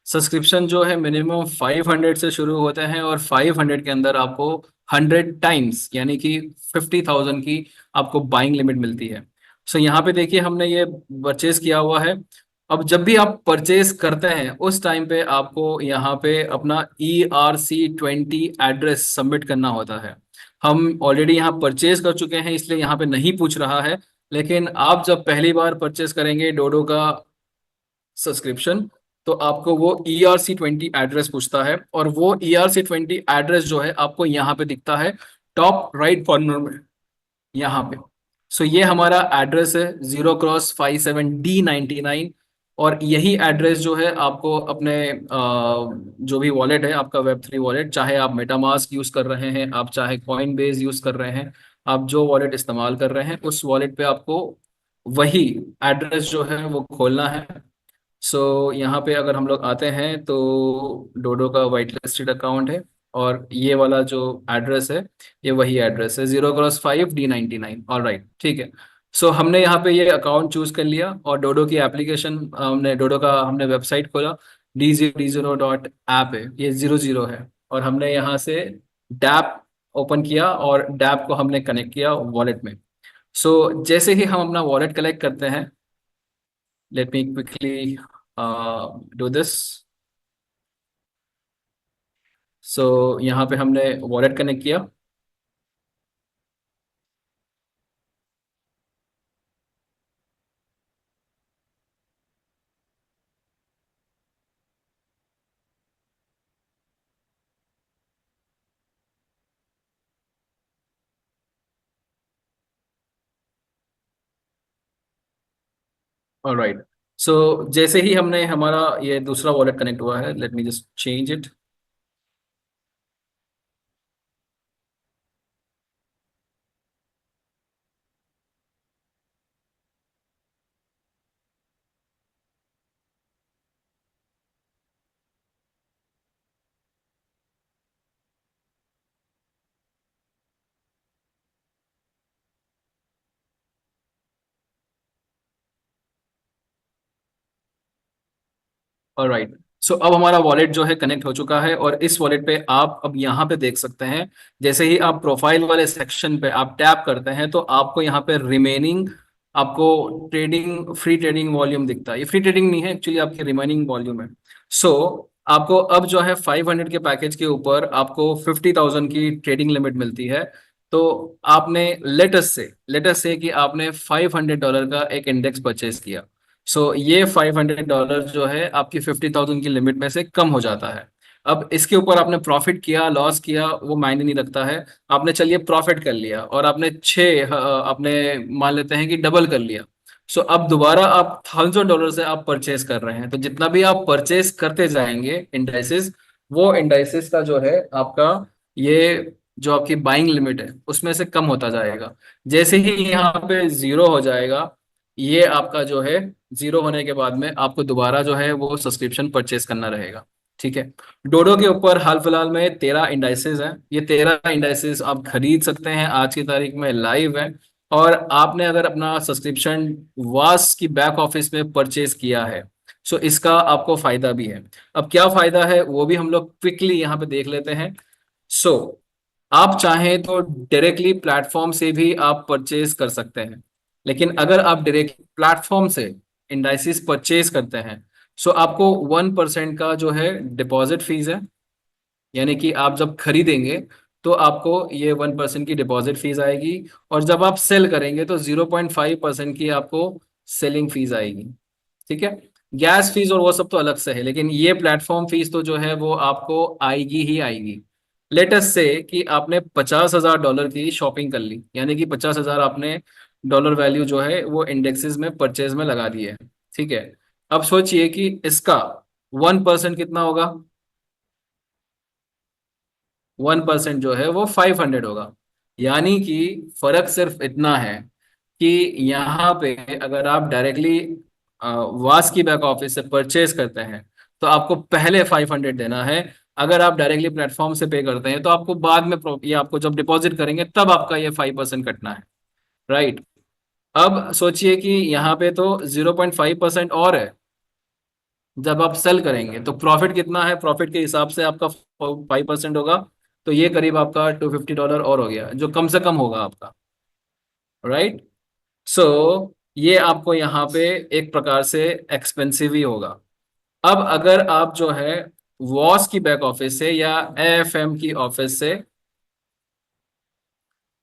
सब्सक्रिप्शन जो है मिनिमम 500 से शुरू होते हैं और 500 के अंदर आपको 100 टाइम्स यानी कि 50,000 की आपको बाइंग लिमिट मिलती है। सो यहाँ पे देखिए हमने ये परचेज किया हुआ है। अब जब भी आप परचेज करते हैं उस टाइम पे आपको यहाँ पे अपना ERC20 एड्रेस सबमिट करना होता है। हम ऑलरेडी यहाँ परचेज कर चुके हैं इसलिए यहाँ पे नहीं पूछ रहा है, लेकिन आप जब पहली बार परचेज करेंगे डोडो का सब्सक्रिप्शन, तो आपको वो ERC20 एड्रेस पूछता है, और वो ERC20 एड्रेस जो है आपको यहाँ पे दिखता है टॉप राइट कॉर्नर में, यहाँ पे। सो ये हमारा एड्रेस है 0x57D99, और यही एड्रेस जो है आपको अपने जो भी वॉलेट है आपका Web3 वॉलेट, चाहे आप मेटामास्क यूज कर रहे हैं, आप चाहे कॉइन बेस यूज कर रहे हैं, आप जो वॉलेट इस्तेमाल कर रहे हैं उस वॉलेट पे आपको वही एड्रेस जो है वो खोलना है। सो यहाँ पे अगर हम लोग आते हैं तो डोडो का वाइट लिस्टेड अकाउंट है, और ये वाला जो एड्रेस है ये वही एड्रेस है 0x5D99। ऑल राइट, ठीक है। सो हमने यहाँ पे ये अकाउंट चूज कर लिया, और डोडो की एप्लीकेशन हमने डोडो का हमने वेबसाइट खोला, D0 है, ये 00 है, और हमने यहाँ से डैप ओपन किया और डैप को हमने कनेक्ट किया वॉलेट में। सो जैसे ही हम अपना वॉलेट कलेक्ट करते हैं, let me quickly do this। सो यहाँ पे हमने वॉलेट कनेक्ट किया। ऑलराइट, सो जैसे ही हमने हमारा ये दूसरा वॉलेट कनेक्ट हुआ है, let me just change it. Alright, so अब हमारा वॉलेट जो है कनेक्ट हो चुका है, और इस वॉलेट पे आप अब यहाँ पे देख सकते हैं, जैसे ही आप प्रोफाइल वाले सेक्शन पे आप टैप करते हैं तो आपको यहाँ पे रिमेनिंग, आपको ट्रेडिंग, फ्री ट्रेडिंग वॉल्यूम दिखता है। ये फ्री ट्रेडिंग नहीं है एक्चुअली, आपकी रिमेनिंग वॉल्यूम है। सो आपको अब जो है 500 के पैकेज के ऊपर आपको 50,000 की ट्रेडिंग लिमिट मिलती है। तो आपने लेटस से कि आपने $500 का एक इंडेक्स परचेज किया। सो ये $500 जो है आपकी 50,000 की लिमिट में से कम हो जाता है। अब इसके ऊपर आपने प्रॉफिट किया, लॉस किया, वो मायने नहीं रखता है। आपने चलिए प्रॉफिट कर लिया और आपने आपने मान लेते हैं कि डबल कर लिया। सो अब दोबारा आप $1,000 से आप परचेज कर रहे हैं, तो जितना भी आप परचेज करते जाएंगे इंडाइसेस, वो इंडाइसेस का जो है आपका ये जो आपकी बाइंग लिमिट है उसमें से कम होता जाएगा। जैसे ही यहाँ पे जीरो हो जाएगा, ये आपका जो है जीरो होने के बाद में आपको दोबारा जो है वो सब्सक्रिप्शन परचेज करना रहेगा। ठीक है। डोडो के ऊपर हाल फिलहाल में 13 इंडाइसेस हैं। ये 13 इंडाइसेस आप खरीद सकते हैं, आज की तारीख में लाइव है। और आपने अगर अपना सब्सक्रिप्शन वास की बैक ऑफिस में परचेज किया है, सो इसका आपको फायदा भी है। अब क्या फायदा है वो भी हम लोग क्विकली यहाँ पे देख लेते हैं। सो आप चाहें तो डायरेक्टली प्लेटफॉर्म से भी आप परचेज कर सकते हैं, लेकिन अगर आप डायरेक्ट प्लेटफॉर्म से इंडाइसिस परचेज करते हैं, सो आपको 1% का जो है डिपॉजिट फीस है। यानी कि आप जब खरीदेंगे तो आपको ये 1% की डिपॉजिट फीस आएगी, और जब आप सेल करेंगे तो 0.5% की आपको सेलिंग फीस आएगी। ठीक है, गैस फीस और वो सब तो अलग से है, लेकिन ये प्लेटफॉर्म फीस तो जो है वो आपको आएगी ही आएगी। लेटेस्ट से कि आपने $50,000 की शॉपिंग कर ली, यानी कि 50,000 आपने डॉलर वैल्यू जो है वो इंडेक्सेस में परचेज में लगा दिए है। ठीक है, अब सोचिए कि इसका 1% कितना होगा। 1% जो है वो 500 होगा। यानी कि फर्क सिर्फ इतना है कि यहाँ पे अगर आप डायरेक्टली वास की बैक ऑफिस से परचेज करते हैं तो आपको पहले 500 देना है। अगर आप डायरेक्टली प्लेटफॉर्म से पे करते हैं तो आपको बाद में ये आपको जब डिपॉजिट करेंगे तब आपका ये 5% कटना है। राइट, अब सोचिए कि यहाँ पे तो 0.5% और है। जब आप सेल करेंगे तो प्रॉफिट कितना है, प्रॉफिट के हिसाब से आपका 5% होगा, तो ये करीब आपका $250 और हो गया, जो कम से कम होगा आपका। राइट, सो ये आपको यहाँ पे एक प्रकार से एक्सपेंसिव ही होगा। अब अगर आप जो है वॉस की बैक ऑफिस से या एएफएम की ऑफिस से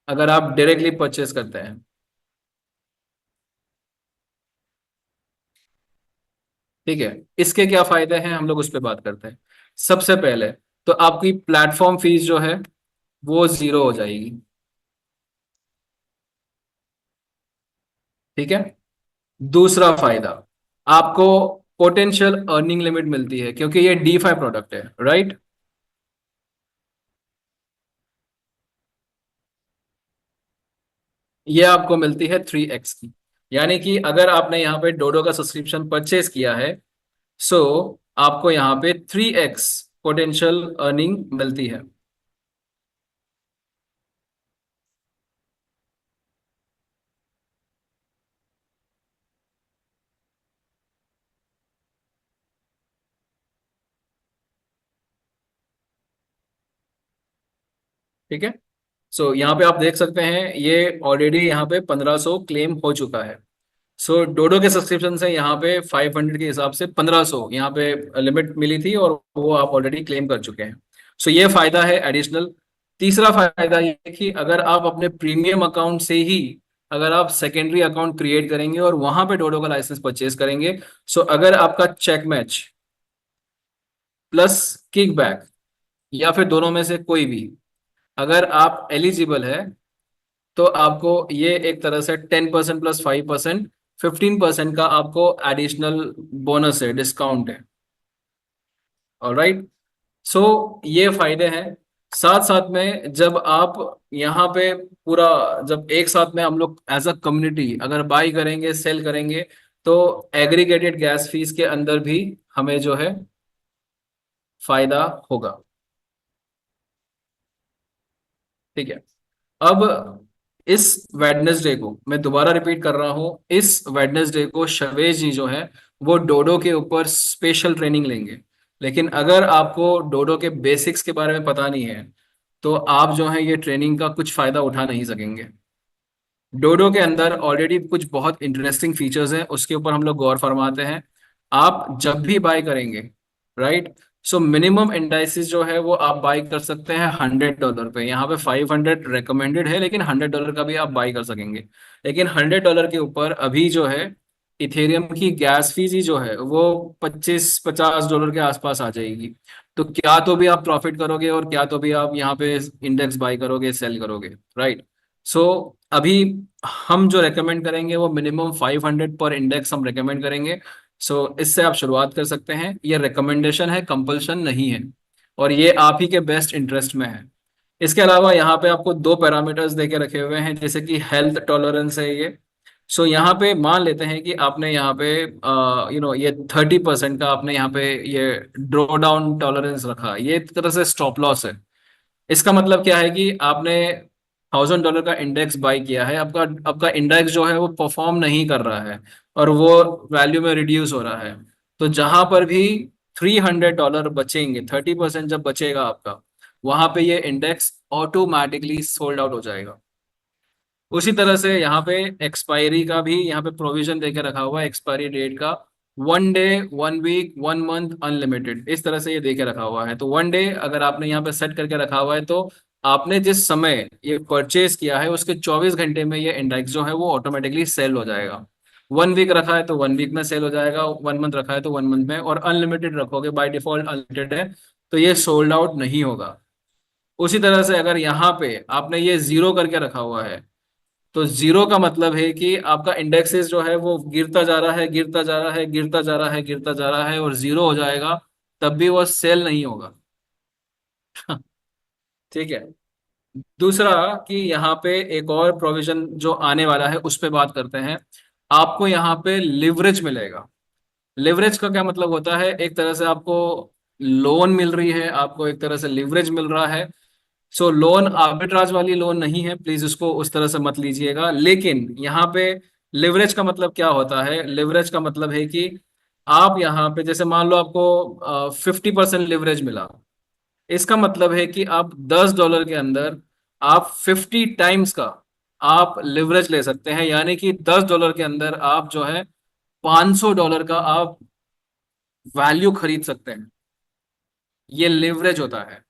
अगर आप डायरेक्टली परचेस करते हैं, ठीक है, इसके क्या फायदे हैं हम लोग उस पर बात करते हैं। सबसे पहले तो आपकी प्लेटफॉर्म फीस जो है वो 0 हो जाएगी। ठीक है, दूसरा फायदा, आपको पोटेंशियल अर्निंग लिमिट मिलती है क्योंकि ये डीफाई प्रोडक्ट है। राइट, ये आपको मिलती है 3x की। यानी कि अगर आपने यहाँ पे डोडो का सब्सक्रिप्शन परचेज किया है, सो आपको यहाँ पे 3x पोटेंशियल अर्निंग मिलती है। ठीक है, सो यहाँ पे आप देख सकते हैं ये ऑलरेडी यहाँ पे 1500 क्लेम हो चुका है। सो डोडो के सब्सक्रिप्शन से यहाँ पे 500 के हिसाब से 1500 यहाँ पे लिमिट मिली थी, और वो आप ऑलरेडी क्लेम कर चुके हैं। सो ये फायदा है एडिशनल। तीसरा फायदा ये है कि अगर आप अपने प्रीमियम अकाउंट से ही अगर आप सेकेंडरी अकाउंट क्रिएट करेंगे और वहां पे डोडो का लाइसेंस परचेज करेंगे, सो अगर आपका चेक मैच प्लस किकबैक या फिर दोनों में से कोई भी अगर आप एलिजिबल है, तो आपको ये एक तरह से 10% प्लस 5%, 15% का आपको एडिशनल बोनस है, डिस्काउंट है। ऑलराइट, सो ये फायदे हैं। साथ साथ में जब आप यहाँ पे पूरा जब एक साथ में हम लोग एज अ कम्युनिटी अगर बाई करेंगे सेल करेंगे, तो एग्रीगेटेड गैस फीस के अंदर भी हमें जो है फायदा होगा। ठीक है, अब इस वेडनेसडे को मैं दोबारा रिपीट कर रहा हूं, इस वेडनेसडे को शवेश जी जो है वो डोडो के ऊपर स्पेशल ट्रेनिंग लेंगे। लेकिन अगर आपको डोडो के बेसिक्स के बारे में पता नहीं है तो आप जो है ये ट्रेनिंग का कुछ फायदा उठा नहीं सकेंगे। डोडो के अंदर ऑलरेडी कुछ बहुत इंटरेस्टिंग फीचर्स हैं, उसके ऊपर हम लोग गौर फरमाते हैं। आप जब भी बाय करेंगे, राइट, सो मिनिमम इंडाइसिस जो है वो आप बाय कर सकते हैं $100 पे। यहाँ पे 500 रिकमेंडेड है, लेकिन $100 का भी आप बाय कर सकेंगे। लेकिन $100 के ऊपर अभी जो है इथेरियम की गैस फीस ही जो है वो 25-50 डॉलर के आसपास आ जाएगी। तो क्या तो भी आप प्रॉफिट करोगे और क्या तो भी आप यहाँ पे इंडेक्स बाय करोगे सेल करोगे। राइट, सो अभी हम जो रेकमेंड करेंगे वो मिनिमम 500 पर इंडेक्स हम रेकमेंड करेंगे। सो इससे आप शुरुआत कर सकते हैं, ये रिकमेंडेशन है, कंपल्शन नहीं है, और ये आप ही के बेस्ट इंटरेस्ट में है। इसके अलावा यहाँ पे आपको दो पैरामीटर्स देके रखे हुए हैं, जैसे कि हेल्थ टॉलरेंस है ये। सो यहाँ पे मान लेते हैं कि आपने यहाँ पे ये 30% का आपने यहाँ पे ये ड्रॉ डाउन टॉलरेंस रखा, ये एक तरह से स्टॉप लॉस है। इसका मतलब क्या है कि आपने $1000 का इंडेक्स बाई किया है, आपका आपका इंडेक्स जो है वो परफॉर्म नहीं कर रहा है और वो वैल्यू में रिड्यूस हो रहा है, तो जहां पर भी $300 बचेंगे, 30% जब बचेगा आपका, वहां पे ये इंडेक्स ऑटोमेटिकली सोल्ड आउट हो जाएगा। उसी तरह से यहाँ पे एक्सपायरी का भी यहाँ पे प्रोविजन देके रखा हुआ है, एक्सपायरी डेट का 1 डे, 1 वीक, 1 मंथ, अनलिमिटेड, इस तरह से ये देके रखा हुआ है। तो 1 डे अगर आपने यहाँ पे सेट करके रखा हुआ है, तो आपने जिस समय ये परचेज किया है उसके 24 घंटे में ये इंडेक्स जो है वो ऑटोमेटिकली सेल हो जाएगा। 1 वीक रखा है तो 1 वीक में सेल हो जाएगा, 1 मंथ रखा है तो 1 मंथ में, और अनलिमिटेड रखोगे, बाय डिफॉल्ट अनलिमिटेड है, तो ये सोल्ड आउट नहीं होगा। उसी तरह से अगर यहाँ पे आपने ये जीरो करके रखा हुआ है, तो जीरो का मतलब है कि आपका इंडेक्सेस जो है वो गिरता जा रहा है, गिरता जा रहा है, गिरता जा रहा है, गिरता जा रहा है, और जीरो हो जाएगा, तब भी वो सेल नहीं होगा। ठीक है। दूसरा कि यहाँ पे एक और प्रोविजन जो आने वाला है उस पे बात करते हैं। आपको यहाँ पे लिवरेज मिलेगा। लिवरेज का क्या मतलब होता है? एक तरह से आपको लोन मिल रही है, आपको एक तरह से लिवरेज मिल रहा है। सो लोन आर्बिट्राज वाली लोन नहीं है, प्लीज उसको उस तरह से मत लीजिएगा। लेकिन यहाँ पे लिवरेज का मतलब क्या होता है? लिवरेज का मतलब है कि आप यहाँ पे जैसे मान लो आपको 50% लिवरेज मिला, इसका मतलब है कि आप $10 के अंदर आप 50 टाइम्स का आप लिवरेज ले सकते हैं, यानी कि $10 के अंदर आप जो है $500 का आप वैल्यू खरीद सकते हैं। ये लिवरेज होता है।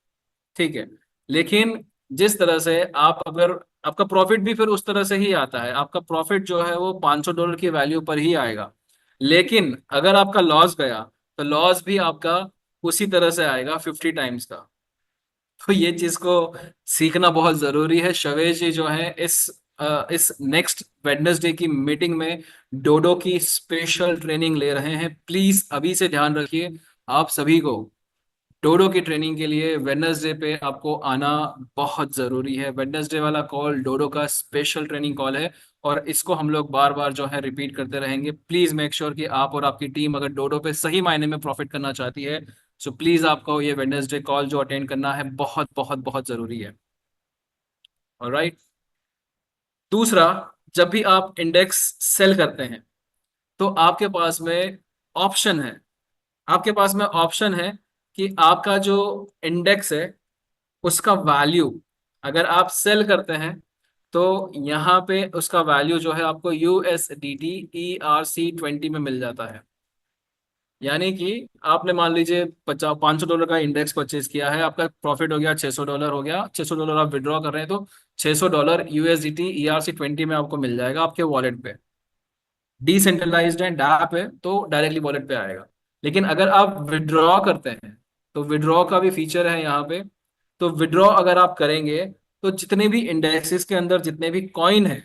ठीक है। लेकिन जिस तरह से आप अगर आपका प्रॉफिट भी फिर उस तरह से ही आता है, आपका प्रॉफिट जो है वो $500 की वैल्यू पर ही आएगा। लेकिन अगर आपका लॉस गया, तो लॉस भी आपका उसी तरह से आएगा, 50 टाइम्स का। तो ये चीज को सीखना बहुत जरूरी है। शवेश जी जो है इस नेक्स्ट वेडनेसडे की मीटिंग में डोडो की स्पेशल ट्रेनिंग ले रहे हैं। प्लीज अभी से ध्यान रखिए, आप सभी को डोडो की ट्रेनिंग के लिए वेडनेसडे पे आपको आना बहुत जरूरी है। वेडनेसडे वाला कॉल डोडो का स्पेशल ट्रेनिंग कॉल है, और इसको हम लोग बार बार जो है रिपीट करते रहेंगे। प्लीज मेक श्योर कि आप और आपकी टीम अगर डोडो पे सही मायने में प्रॉफिट करना चाहती है, सो प्लीज आपको ये वेडनेसडे कॉल जो अटेंड करना है बहुत बहुत बहुत जरूरी है। ऑलराइट। दूसरा, जब भी आप इंडेक्स सेल करते हैं, तो आपके पास में ऑप्शन है, आपके पास में ऑप्शन है कि आपका जो इंडेक्स है उसका वैल्यू अगर आप सेल करते हैं, तो यहाँ पे उसका वैल्यू जो है आपको USDT ERC20 में मिल जाता है। यानी कि आपने मान लीजिए $500 का इंडेक्स परचेज किया है, आपका प्रॉफिट हो गया $600 हो गया, $600 आप विड्रॉ कर रहे हैं, तो $600 USDT ERC20 में आपको मिल जाएगा आपके वॉलेट पे। डिसेंट्रलाइज्ड है, डैप है, तो डायरेक्टली वॉलेट पे आएगा। लेकिन अगर आप विड्रॉ करते हैं, तो विड्रॉ का भी फीचर है यहाँ पे। तो विड्रॉ अगर आप करेंगे, तो जितने भी इंडेक्सेस के अंदर जितने भी कॉइन है,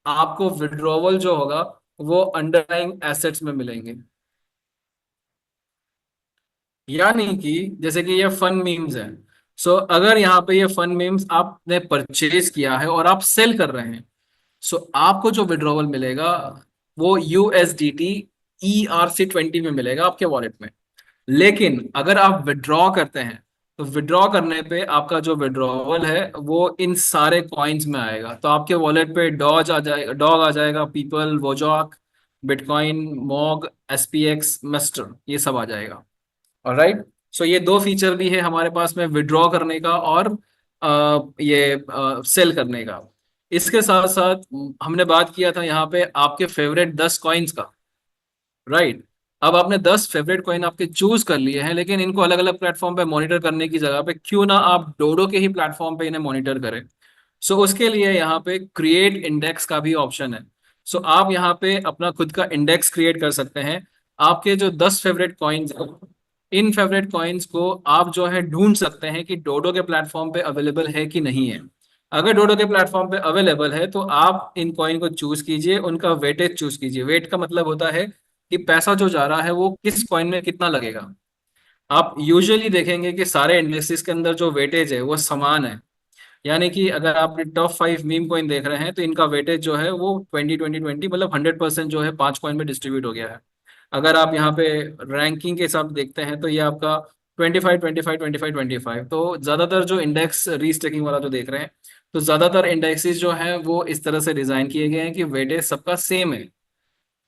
आपको विड्रॉवल जो होगा वो अंडरलाइंग एसेट्स में मिलेंगे। यानी कि जैसे कि ये फन मीम्स है, सो अगर यहाँ पे ये फन मीम्स आपने परचेज किया है और आप सेल कर रहे हैं, सो आपको जो विड्रॉवल मिलेगा वो USDT ERC20 में मिलेगा आपके वॉलेट में। लेकिन अगर आप विड्रॉ करते हैं, तो विड्रॉ करने पे आपका जो विड्रॉवल है वो इन सारे कॉइन्स में आएगा। तो आपके वॉलेट पे डॉज आ जाएगा, डॉग आ जाएगा, people, Wojak, Bitcoin, Mog, SPX, मस्टर, ये सब आ जाएगा। ऑलराइट। सो ये दो फीचर भी है हमारे पास में, विड्रॉ करने का और ये सेल करने का। इसके साथ साथ हमने बात किया था यहाँ पे आपके फेवरेट 10 कॉइन्स का। राइट। अब आपने 10 फेवरेट कॉइन आपके चूज कर लिए हैं, लेकिन इनको अलग अलग प्लेटफॉर्म पे मॉनिटर करने की जगह पे क्यों ना आप डोडो के ही प्लेटफॉर्म पे इन्हें मॉनिटर करें। सो उसके लिए यहाँ पे क्रिएट इंडेक्स का भी ऑप्शन है। सो आप यहाँ पे अपना खुद का इंडेक्स क्रिएट कर सकते हैं। आपके जो 10 फेवरेट कॉइन्स हैं, इन फेवरेट कॉइन्स को आप जो है ढूंढ सकते हैं कि डोडो के प्लेटफॉर्म पे अवेलेबल है कि नहीं है। अगर डोडो के प्लेटफॉर्म पे अवेलेबल है, तो आप इन कॉइन को चूज कीजिए, उनका वेटेज चूज कीजिए। वेट का मतलब होता है कि पैसा जो जा रहा है वो किस कॉइन में कितना लगेगा। आप यूजुअली देखेंगे कि सारे इंडेक्सेस के अंदर जो वेटेज है वो समान है। यानी कि अगर आप टॉप 5 मीम कॉइन देख रहे हैं, तो इनका वेटेज जो है वो 20-20-20 मतलब 100% जो है 5 कॉइन में डिस्ट्रीब्यूट हो गया है। अगर आप यहाँ पे रैंकिंग के हिसाब से देखते हैं, तो ये आपका 25-25-25-25, तो ज्यादातर जो इंडेक्स रीस्टेकिंग वाला जो देख रहे हैं, तो ज्यादातर इंडेक्सेस जो हैं वो इस तरह से डिजाइन किए गए हैं कि वेटेज सबका सेम है।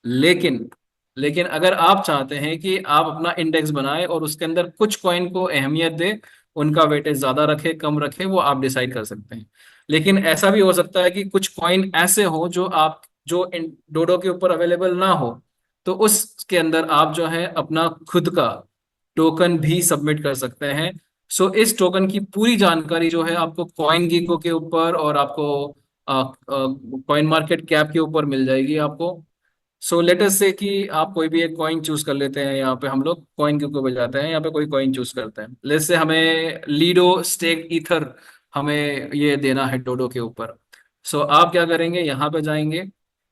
लेकिन लेकिन अगर आप चाहते हैं कि आप अपना इंडेक्स बनाएं और उसके अंदर कुछ कॉइन को अहमियत दें, उनका वेटेज ज्यादा रखे कम रखे, वो आप डिसाइड कर सकते हैं। लेकिन ऐसा भी हो सकता है कि कुछ कॉइन ऐसे हो जो आप जो डोडो के ऊपर अवेलेबल ना हो, तो उसके अंदर आप जो है अपना खुद का टोकन भी सबमिट कर सकते हैं। सो इस टोकन की पूरी जानकारी जो है आपको कॉइन गीको के ऊपर और आपको कॉइन मार्केट कैप के ऊपर मिल जाएगी आपको। सो लेट अस से कि आप कोई भी एक कॉइन चूज कर लेते हैं, यहाँ पे हम लोग कॉइन के ऊपर जाते हैं, यहाँ पे कोई कॉइन चूज करते हैं, लेट से हमें लीडो स्टेक ईथर हमें ये देना है डोडो के ऊपर। सो आप क्या करेंगे, यहाँ पे जाएंगे,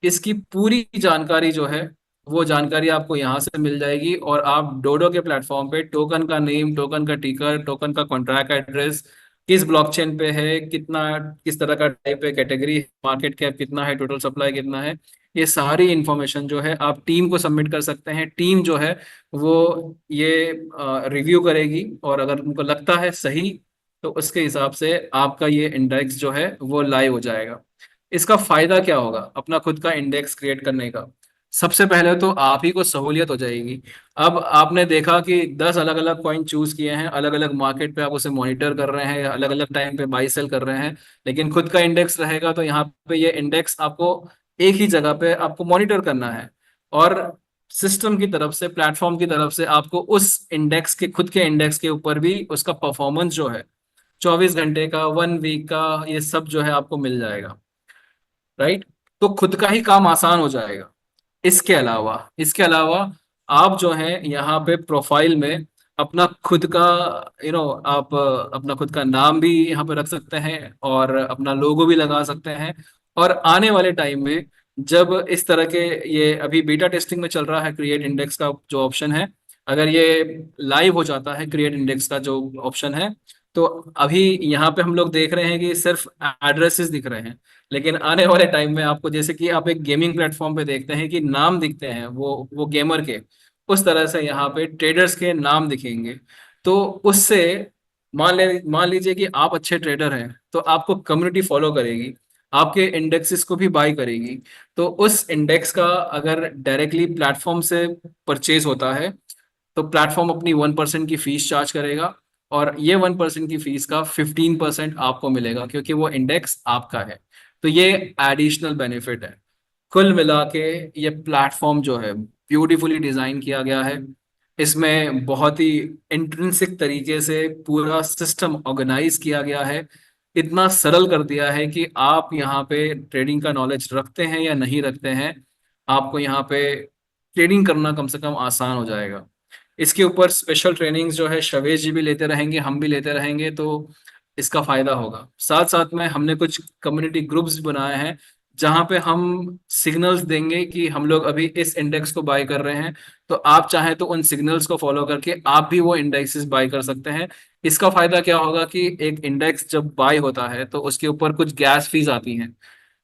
इसकी पूरी जानकारी जो है वो जानकारी आपको यहाँ से मिल जाएगी, और आप डोडो के प्लेटफॉर्म पे टोकन का नेम, टोकन का टिकर, टोकन का कॉन्ट्रैक्ट एड्रेस, किस ब्लॉकचेन पे है, कितना, किस तरह का टाइप है, कैटेगरी, मार्केट कैप कितना है, टोटल सप्लाई कितना है, ये सारी इंफॉर्मेशन जो है आप टीम को सबमिट कर सकते हैं। टीम जो है वो ये रिव्यू करेगी, और अगर उनको लगता है सही, तो उसके हिसाब से आपका ये इंडेक्स जो है वो लाइव हो जाएगा। इसका फायदा क्या होगा अपना खुद का इंडेक्स क्रिएट करने का? सबसे पहले तो आप ही को सहूलियत हो जाएगी। अब आपने देखा कि 10 अलग अलग कॉइन चूज किए हैं, अलग अलग मार्केट पे आप उसे मॉनिटर कर रहे हैं, अलग अलग टाइम पे बाई सेल कर रहे हैं, लेकिन खुद का इंडेक्स रहेगा तो यहाँ पे ये इंडेक्स आपको एक ही जगह पे आपको मॉनिटर करना है, और सिस्टम की तरफ से, प्लेटफॉर्म की तरफ से आपको उस इंडेक्स के, खुद के इंडेक्स के ऊपर भी उसका परफॉर्मेंस जो है 24 घंटे का, 1 वीक का, ये सब जो है आपको मिल जाएगा। राइट? तो खुद का ही काम आसान हो जाएगा। इसके अलावा आप जो है यहाँ पे प्रोफाइल में अपना खुद का आप अपना खुद का नाम भी यहाँ पे रख सकते हैं, और अपना लोगो भी लगा सकते हैं। और आने वाले टाइम में जब इस तरह के, ये अभी बीटा टेस्टिंग में चल रहा है क्रिएट इंडेक्स का जो ऑप्शन है, अगर ये लाइव हो जाता है क्रिएट इंडेक्स का जो ऑप्शन है, तो अभी यहाँ पे हम लोग देख रहे हैं कि सिर्फ एड्रेसेस दिख रहे हैं, लेकिन आने वाले टाइम में आपको, जैसे कि आप एक गेमिंग प्लेटफॉर्म पे देखते हैं कि नाम दिखते हैं वो गेमर के, उस तरह से यहाँ पे ट्रेडर्स के नाम दिखेंगे। तो उससे मान लीजिए कि आप अच्छे ट्रेडर हैं, तो आपको कम्युनिटी फॉलो करेगी, आपके इंडेक्सेस को भी बाय करेगी। तो उस इंडेक्स का अगर डायरेक्टली प्लेटफॉर्म से परचेज होता है, तो प्लेटफॉर्म अपनी 1% की फीस चार्ज करेगा, और ये 1% की फीस का 15% आपको मिलेगा, क्योंकि वो इंडेक्स आपका है। तो ये एडिशनल बेनिफिट है। कुल मिला के ये प्लेटफॉर्म जो है ब्यूटीफुली डिजाइन किया गया है। इसमें बहुत ही इंट्रिंसिक तरीके से पूरा सिस्टम ऑर्गेनाइज किया गया है, इतना सरल कर दिया है कि आप यहाँ पे ट्रेडिंग का नॉलेज रखते हैं या नहीं रखते हैं, आपको यहाँ पे ट्रेडिंग करना कम से कम आसान हो जाएगा। इसके ऊपर स्पेशल ट्रेनिंग्स जो है शवेश जी भी लेते रहेंगे, हम भी लेते रहेंगे, तो इसका फायदा होगा। साथ साथ में हमने कुछ कम्युनिटी ग्रुप्स बनाए हैं, जहां पे हम सिग्नल्स देंगे कि हम लोग अभी इस इंडेक्स को बाय कर रहे हैं, तो आप चाहें तो उन सिग्नल्स को फॉलो करके आप भी वो इंडेक्सेस बाय कर सकते हैं। इसका फायदा क्या होगा कि एक इंडेक्स जब बाय होता है तो उसके ऊपर कुछ गैस फीस आती हैं।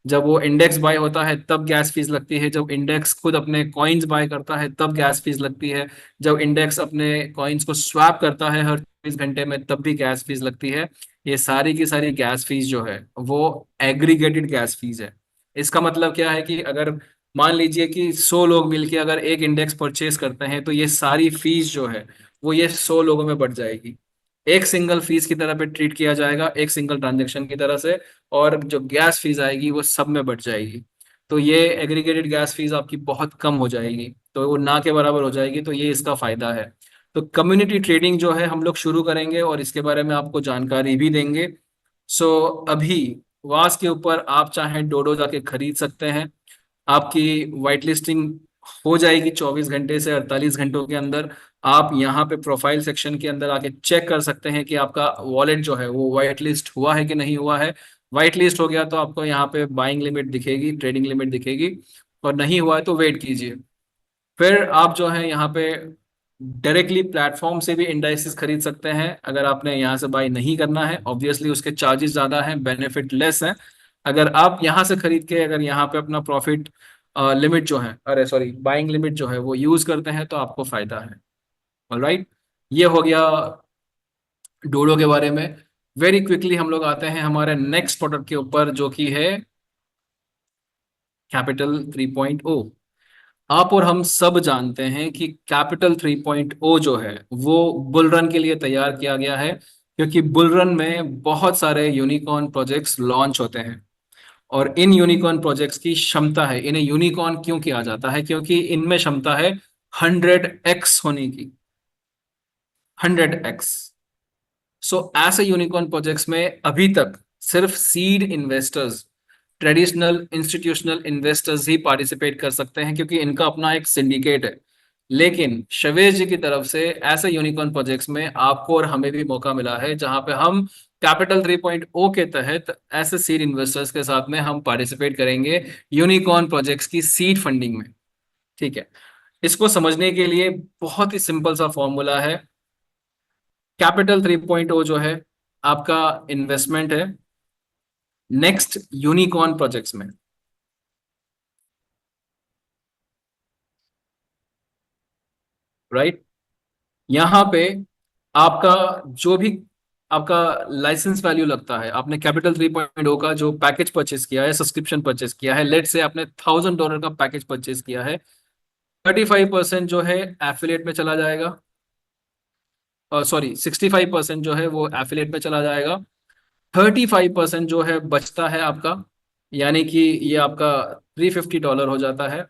जब वो इंडेक्स बाय होता है तब गैस फीस लगती है, जब इंडेक्स खुद अपने कॉइन्स बाय करता है तब गैस फीस लगती है, जब इंडेक्स अपने कॉइन्स को स्वैप करता है हर 24 घंटे में तब भी गैस फीस लगती है। ये सारी की सारी गैस फीस जो है वो एग्रीगेटेड गैस फीस है। इसका मतलब क्या है कि अगर मान लीजिए कि 100 लोग मिलके अगर एक इंडेक्स परचेज करते हैं, तो ये सारी फीस जो है वो ये 100 लोगों में बढ़ जाएगी। एक सिंगल फीस की तरह पे ट्रीट किया जाएगा, एक सिंगल ट्रांजेक्शन की तरह से, और जो गैस फीस आएगी वो सब में बढ़ जाएगी। तो ये एग्रीगेटेड गैस फीस आपकी बहुत कम हो जाएगी, तो वो ना के बराबर हो जाएगी। तो ये इसका फायदा है। तो कम्युनिटी ट्रेडिंग जो है हम लोग शुरू करेंगे, और इसके बारे में आपको जानकारी भी देंगे। सो अभी वास के ऊपर आप चाहें डोडो जाके खरीद सकते हैं। आपकी वाइट लिस्टिंग हो जाएगी 24 घंटे से 48 घंटों के अंदर। आप यहाँ पे प्रोफाइल सेक्शन के अंदर आके चेक कर सकते हैं कि आपका वॉलेट जो है वो वाइट लिस्ट हुआ है कि नहीं हुआ है। वाइट लिस्ट हो गया तो आपको यहाँ पे बाइंग लिमिट दिखेगी, ट्रेडिंग लिमिट दिखेगी, और नहीं हुआ है तो वेट कीजिए। फिर आप जो है यहाँ पे डायरेक्टली प्लेटफॉर्म से भी इंडाइसेस खरीद सकते हैं। अगर आपने यहाँ से बाई नहीं करना है, ऑब्वियसली उसके चार्जेस ज़्यादा हैं, बेनिफिट लेस हैं। अगर आप यहाँ से खरीद के अगर यहाँ पे अपना प्रॉफिट लिमिट जो है, अरे सॉरी, बाइंग लिमिट जो है वो यूज़ करते हैं, तो आपको फ़ायदा है। ऑलराइट, ये हो गया डोडो के बारे में। वेरी क्विकली हम लोग आते हैं हमारे नेक्स्ट प्रोडक्ट के ऊपर, जो कि है कैपिटल 3.0। आप और हम सब जानते हैं कि कैपिटल 3.0 जो है वो बुल रन के लिए तैयार किया गया है, क्योंकि बुल रन में बहुत सारे यूनिकॉर्न प्रोजेक्ट्स लॉन्च होते हैं। और इन यूनिकॉर्न प्रोजेक्ट्स की क्षमता है, इन्हें यूनिकॉर्न क्यों किया जाता है? क्योंकि इनमें क्षमता है 100x होने की, 100x। सो ऐसे यूनिकॉर्न प्रोजेक्ट्स में अभी तक सिर्फ seed investors, traditional institutional investors ही पार्टिसिपेट कर सकते हैं, क्योंकि इनका अपना एक सिंडिकेट है। लेकिन शवेश जी की तरफ से ऐसे यूनिकॉर्न प्रोजेक्ट्स में आपको और हमें भी मौका मिला है, जहां पे हम कैपिटल 3.0 के तहत ऐसे सीड इन्वेस्टर्स के साथ में हम पार्टिसिपेट करेंगे यूनिकॉर्न प्रोजेक्ट्स की सीड फंडिंग में। ठीक है, इसको समझने के लिए बहुत ही सिंपल सा फॉर्मूला है। कैपिटल 3.0 जो है आपका इन्वेस्टमेंट है नेक्स्ट यूनिकॉर्न प्रोजेक्ट्स में, राइट। यहां पे आपका जो भी आपका लाइसेंस वैल्यू लगता है, आपने कैपिटल 3.0 का जो पैकेज परचेस किया है, सब्सक्रिप्शन परचेस किया है, लेट से आपने $1000 का पैकेज परचेस किया है, 35% जो है एफिलिएट में चला जाएगा, और सॉरी 65% जो है वो एफिलिएट में चला जाएगा। 35% जो है बचता है आपका, यानी कि ये आपका $350 हो जाता है,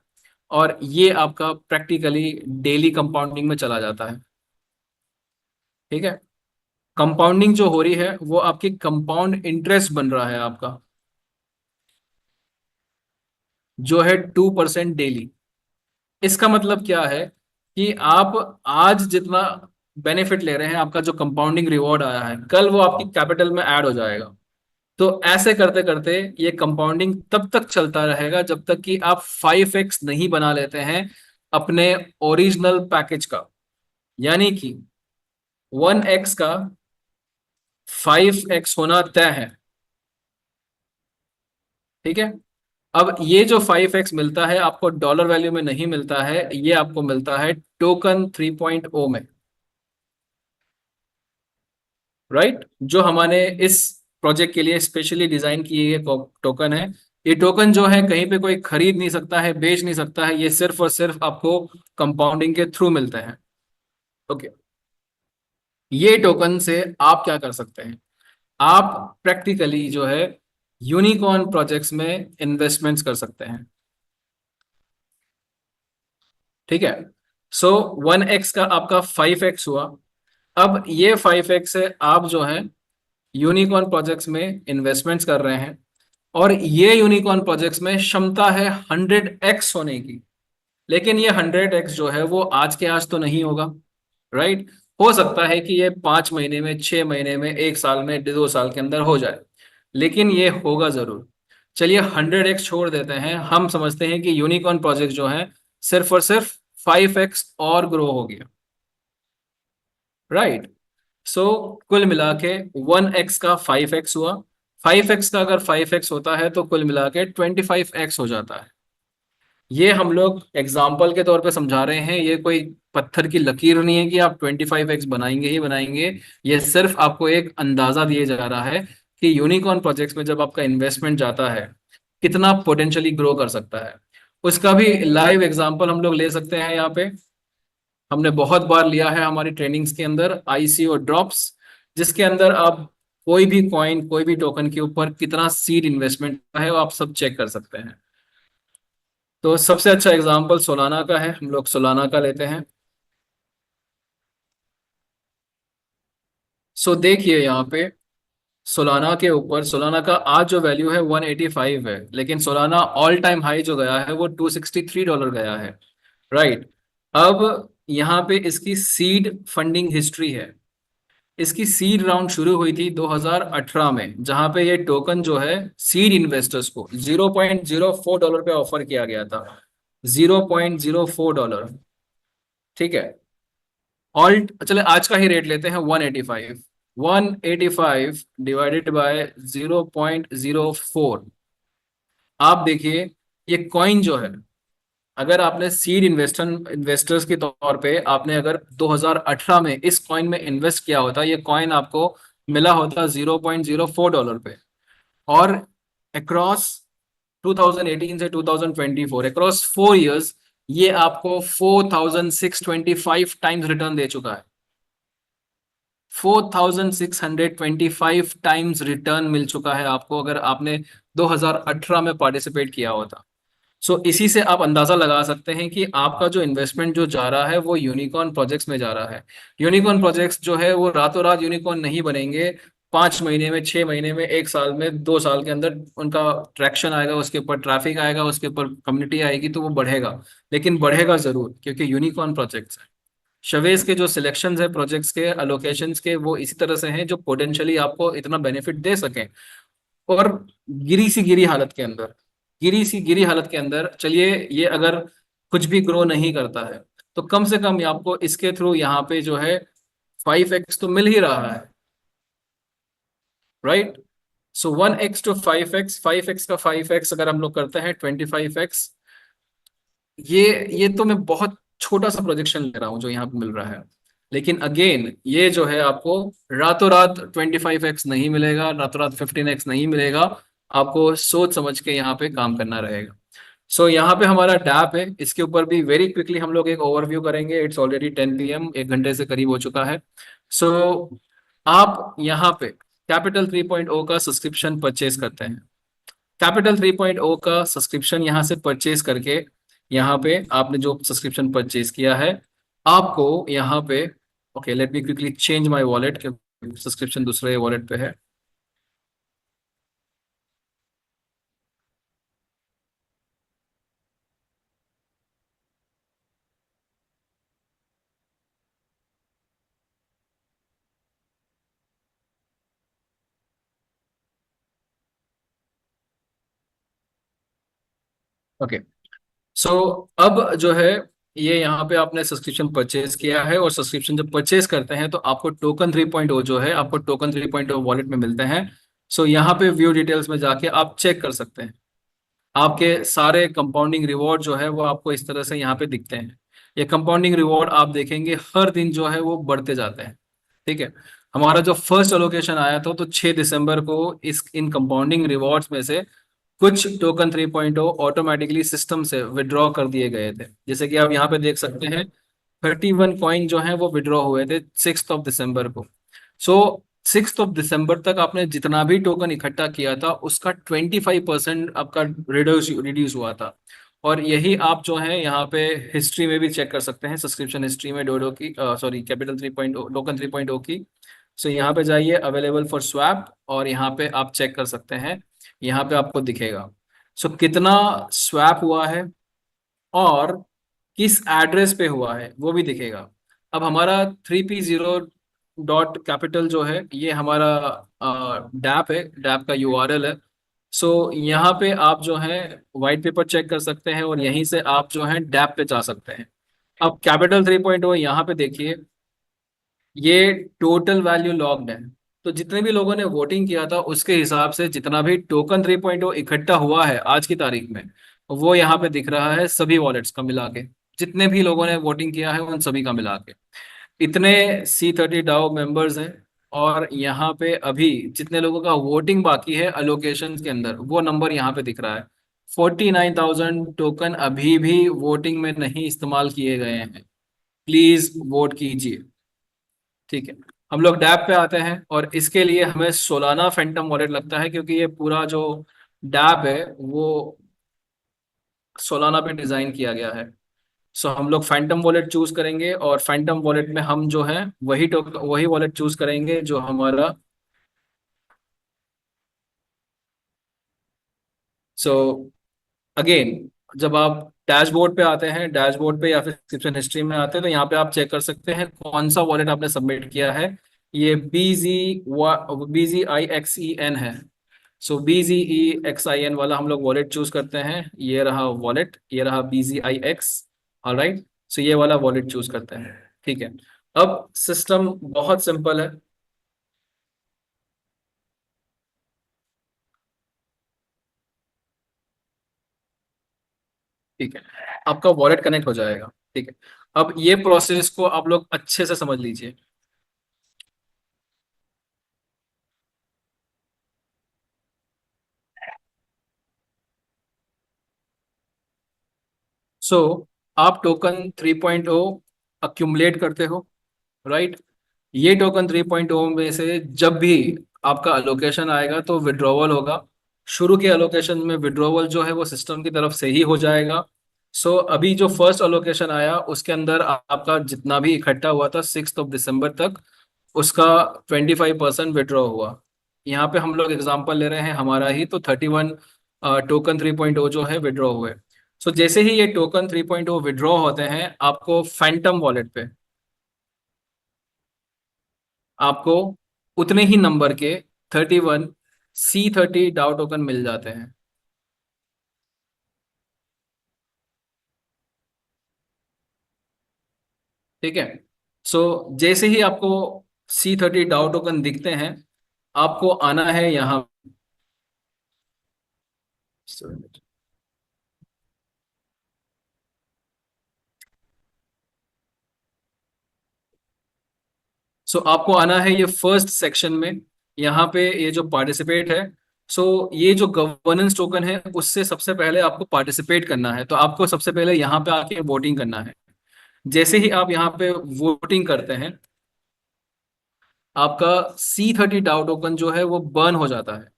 और ये आपका प्रैक्टिकली डेली कंपाउंडिंग में चला जाता है। ठीक है, कंपाउंडिंग जो हो रही है वो आपकी कंपाउंड इंटरेस्ट बन रहा है आपका, जो है 2% डेली। इसका मतलब क्या है कि आप आज जितना बेनिफिट ले रहे हैं, आपका जो कंपाउंडिंग रिवॉर्ड आया है, कल वो आपकी कैपिटल में ऐड हो जाएगा। तो ऐसे करते करते ये कंपाउंडिंग तब तक चलता रहेगा जब तक कि आप 5x नहीं बना लेते हैं अपने ओरिजिनल पैकेज का, यानी कि 1x का 5x होना तय है। ठीक है, अब ये जो 5x मिलता है आपको डॉलर वैल्यू में नहीं मिलता है, ये आपको मिलता है टोकन 3.0 में, राइट। जो हमारे इस प्रोजेक्ट के लिए स्पेशली डिजाइन किए गए टोकन है। ये टोकन जो है कहीं पे कोई खरीद नहीं सकता है, बेच नहीं सकता है, ये सिर्फ और सिर्फ आपको कंपाउंडिंग के थ्रू मिलते हैं। ओके, ये टोकन से आप क्या कर सकते हैं? आप प्रैक्टिकली जो है यूनिकॉर्न प्रोजेक्ट्स में इन्वेस्टमेंट्स कर सकते हैं। ठीक है, सो 1x का आपका 5x हुआ। अब ये 5x से आप जो है यूनिकॉर्न प्रोजेक्ट्स में इन्वेस्टमेंट्स कर रहे हैं, और ये यूनिकॉर्न प्रोजेक्ट्स में क्षमता है 100x होने की। लेकिन ये 100x जो है वो आज के आज तो नहीं होगा, राइट। हो सकता है कि ये 5 महीने में, 6 महीने में, 1 साल में, 2 साल के अंदर हो जाए, लेकिन ये होगा जरूर। चलिए 100x छोड़ देते हैं, हम समझते हैं कि यूनिकॉर्न प्रोजेक्ट जो है सिर्फ और सिर्फ 5x और ग्रो हो गया, राइट। सो कुल मिला के 1x का 5x हुआ। 5x का अगर 5x होता है तो कुल मिला के 25x हो जाता है। ये हम लोग एग्जाम्पल के तौर पे समझा रहे हैं, ये कोई पत्थर की लकीर नहीं है कि आप 25x बनाएंगे ही बनाएंगे। ये सिर्फ आपको एक अंदाजा दिए जा रहा है कि यूनिकॉर्न प्रोजेक्ट्स में जब आपका इन्वेस्टमेंट जाता है कितना पोटेंशियली ग्रो कर सकता है। उसका भी लाइव एग्जाम्पल हम लोग ले सकते हैं। यहाँ पे हमने बहुत बार लिया है हमारी ट्रेनिंग्स के अंदर ICO ड्रॉप्स, जिसके अंदर आप कोई भी कॉइन, कोई भी टोकन के ऊपर कितना सीड इन्वेस्टमेंट है वो आप सब चेक कर सकते हैं। तो सबसे अच्छा एग्जांपल सोलाना का है, हम लोग सोलाना का लेते हैं। सो देखिए यहाँ पे सोलाना के ऊपर, सोलाना का आज जो वैल्यू है 185 है, लेकिन सोलाना ऑल टाइम हाई जो गया है वो $263 गया है, राइट। अब यहाँ पे इसकी सीड फंडिंग हिस्ट्री है। इसकी सीड राउंड शुरू हुई थी 2018 में, जहां पे ये टोकन जो है सीड इन्वेस्टर्स को $0.04 पे ऑफर किया गया था, $0.04। ठीक है, ऑल चले आज का ही रेट लेते हैं 185। 185 डिवाइडेड बाय 0.04। आप देखिए ये कॉइन जो है, अगर आपने सीड इन्वेस्टर्स के तौर पे आपने अगर 2018 में इस कॉइन में इन्वेस्ट किया होता, ये कॉइन आपको मिला होता $0.04 पे। और अक्रॉस 2018 से 2024 अक्रॉस 4 इयर्स ये आपको 4625 टाइम्स रिटर्न दे चुका है। 4625 रिटर्न मिल चुका है आपको अगर आपने 2018 में पार्टिसिपेट किया होता। सो इसी से आप अंदाजा लगा सकते हैं कि आपका जो इन्वेस्टमेंट जो जा रहा है वो यूनिकॉर्न प्रोजेक्ट्स में जा रहा है। यूनिकॉर्न प्रोजेक्ट्स जो है वो रातों रात यूनिकॉर्न नहीं बनेंगे। 5 महीने में, 6 महीने में, 1 साल में, 2 साल के अंदर उनका ट्रैक्शन आएगा, उसके ऊपर ट्रैफिक आएगा, उसके ऊपर कम्युनिटी आएगी तो वो बढ़ेगा। लेकिन बढ़ेगा जरूर क्योंकि यूनिकॉर्न प्रोजेक्ट्स है। शवेस के जो सिलेक्शंस है प्रोजेक्ट्स के अलोकेशंस के वो इसी तरह से हैं जो पोटेंशियली आपको इतना बेनिफिट दे सकें। और गिरी सी गिरी हालत के अंदर, गिरी सी गिरी हालत के अंदर चलिए ये अगर कुछ भी ग्रो नहीं करता है तो कम से कम ये आपको इसके थ्रू यहाँ पे जो है 5x तो मिल ही रहा है, right. So 1x to 5x, 5x का 5x अगर हम लोग करते हैं 25x। ये तो मैं बहुत छोटा सा प्रोजेक्शन ले रहा हूँ जो यहाँ पे मिल रहा है। लेकिन अगेन ये जो है आपको रातों रात 25x नहीं मिलेगा, रातों रात 15x नहीं मिलेगा। आपको सोच समझ के यहाँ पे काम करना रहेगा। सो यहाँ पे हमारा डैप है, इसके ऊपर भी वेरी क्विकली हम लोग एक ओवरव्यू करेंगे। इट्स ऑलरेडी 10 PM, 1 घंटे से करीब हो चुका है। सो आप यहाँ पे कैपिटल 3.0 का सब्सक्रिप्शन परचेज करते हैं। कैपिटल 3.0 का सब्सक्रिप्शन यहाँ से परचेज करके यहाँ पे आपने जो सब्सक्रिप्शन परचेज किया है आपको यहाँ पे, okay let me quickly change my wallet क्योंकि सब्सक्रिप्शन दूसरे वॉलेट पे है। ओके सो अब जो है ये यहाँ पे आपने सब्सक्रिप्शन परचेज किया है और सब्सक्रिप्शन जब परचेज करते हैं तो आपको टोकन 3.0 जो है आपको टोकन 3.0 वॉलेट में मिलते हैं। सो यहाँ पे व्यू डिटेल्स में जाके आप चेक कर सकते हैं। आपके सारे कंपाउंडिंग रिवॉर्ड जो है वो आपको इस तरह से यहाँ पे दिखते हैं। ये कंपाउंडिंग रिवॉर्ड आप देखेंगे हर दिन जो है वो बढ़ते जाते हैं, ठीक है। हमारा जो फर्स्ट एलोकेशन आया था तो 6 दिसंबर को इस इन कंपाउंडिंग रिवॉर्ड्स में से कुछ टोकन 3.0 ऑटोमेटिकली सिस्टम से विड्रॉ कर दिए गए थे। जैसे कि आप यहाँ पे देख सकते हैं 31 कॉइन जो है वो विड्रॉ हुए थे 6 दिसंबर को। सो 6 दिसंबर तक आपने जितना भी टोकन इकट्ठा किया था उसका 25% आपका रिड्यूस रिड्यूस हुआ था। और यही आप जो है यहाँ पे हिस्ट्री में भी चेक कर सकते हैं, सब्सक्रिप्शन हिस्ट्री में डोडो की सॉरी कैपिटल 3.0 टोकन 3.0 की। सो यहाँ पे जाइए अवेलेबल फॉर स्वैप और यहाँ पे आप चेक कर सकते हैं। यहाँ पे आपको दिखेगा सो कितना स्वैप हुआ है और किस एड्रेस पे हुआ है वो भी दिखेगा। अब हमारा 3p0 डॉट कैपिटल जो है ये हमारा डैप है, डैप का यूआरएल है। सो यहाँ पे आप जो है वाइट पेपर चेक कर सकते हैं और यहीं से आप जो है डैप पे जा सकते हैं। अब कैपिटल 3.0 यहाँ पे देखिए ये टोटल वैल्यू लॉग्ड है। तो जितने भी लोगों ने वोटिंग किया था उसके हिसाब से जितना भी टोकन 3.0 इकट्ठा हुआ है आज की तारीख में वो यहाँ पे दिख रहा है सभी वॉलेट्स का मिला के। जितने भी लोगों ने वोटिंग किया है उन सभी का मिला के इतने C30 डाओ मेंबर्स हैं। और यहाँ पे अभी जितने लोगों का वोटिंग बाकी है अलोकेशन के अंदर वो नंबर यहाँ पे दिख रहा है। 49,000 टोकन अभी भी वोटिंग में नहीं इस्तेमाल किए गए हैं। प्लीज वोट कीजिए, ठीक है। हम लोग डैप पे आते हैं और इसके लिए हमें सोलाना फैंटम वॉलेट लगता है क्योंकि ये पूरा जो डैप है वो सोलाना पे डिजाइन किया गया है। सो हम लोग फैंटम वॉलेट चूज करेंगे और फैंटम वॉलेट में हम जो है वही वॉलेट चूज करेंगे जो हमारा। सो अगेन जब आप डैशबोर्ड पे आते हैं, डैशबोर्ड पे या फिर सब्सक्रिप्शन हिस्ट्री में आते हैं तो यहाँ पे आप चेक कर सकते हैं कौन सा वॉलेट आपने सबमिट किया है। ये BZIXEN है। सो BZEXIN वाला हम लोग वॉलेट चूज करते हैं। ये रहा वॉलेट, ये रहा BZIX। ऑलराइट, सो ये वाला वॉलेट चूज करते हैं, ठीक है। अब सिस्टम बहुत सिंपल है, ठीक है। आपका वॉलेट कनेक्ट हो जाएगा, ठीक है। अब ये प्रोसेस को आप लोग अच्छे से समझ लीजिए। सो आप टोकन 3.0 अक्यूमुलेट करते हो, राइट। ये टोकन 3.0 में से जब भी आपका अलोकेशन आएगा तो विड्रॉवल होगा। शुरू के अलोकेशन में विड्रॉवल जो है वो सिस्टम की तरफ से ही हो जाएगा। सो अभी जो फर्स्ट अलोकेशन आया उसके अंदर आपका जितना भी इकट्ठा हुआ था 6 दिसंबर तक, उसका 25% विड्रॉ हुआ। यहाँ पे हम लोग एग्जांपल ले रहे हैं हमारा ही, तो 31 टोकन 3.0 जो है विड्रॉ हुए। सो जैसे ही ये टोकन 3.0 विड्रॉ होते हैं आपको फैंटम वॉलेट पे आपको उतने ही नंबर के 31 C30 डाउ टोकन मिल जाते हैं। ठीक है। सो जैसे ही आपको C30 डाउ टोकन दिखते हैं आपको आना है यहाँ। सो आपको आना है ये फर्स्ट सेक्शन में, यहाँ पे ये जो पार्टिसिपेट है। सो ये जो गवर्नेंस टोकन है उससे सबसे पहले आपको पार्टिसिपेट करना है, तो आपको सबसे पहले यहाँ पे आके वोटिंग करना है। जैसे ही आप यहाँ पे वोटिंग करते हैं आपका C30 डाउ टोकन जो है वो बर्न हो जाता है,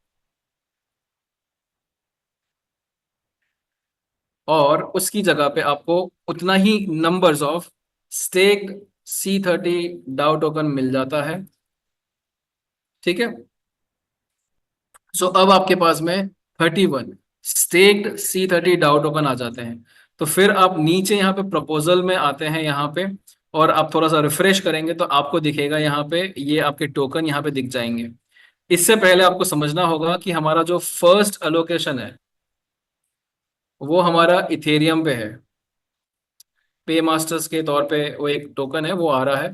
और उसकी जगह पे आपको उतना ही नंबर्स ऑफ स्टेक C30 डाउ टोकन मिल जाता है। ठीक है। सो अब आपके पास में 31 स्टेक्ड C30 डाउ टोकन आ जाते हैं। तो फिर आप नीचे यहाँ पे प्रपोजल में आते हैं यहाँ पे, और आप थोड़ा सा रिफ्रेश करेंगे तो आपको दिखेगा यहाँ पे ये आपके टोकन यहाँ पे दिख जाएंगे। इससे पहले आपको समझना होगा कि हमारा जो फर्स्ट अलोकेशन है वो हमारा इथेरियम पे है। पे मास्टर्स के तौर पे वो एक टोकन है वो आ रहा है।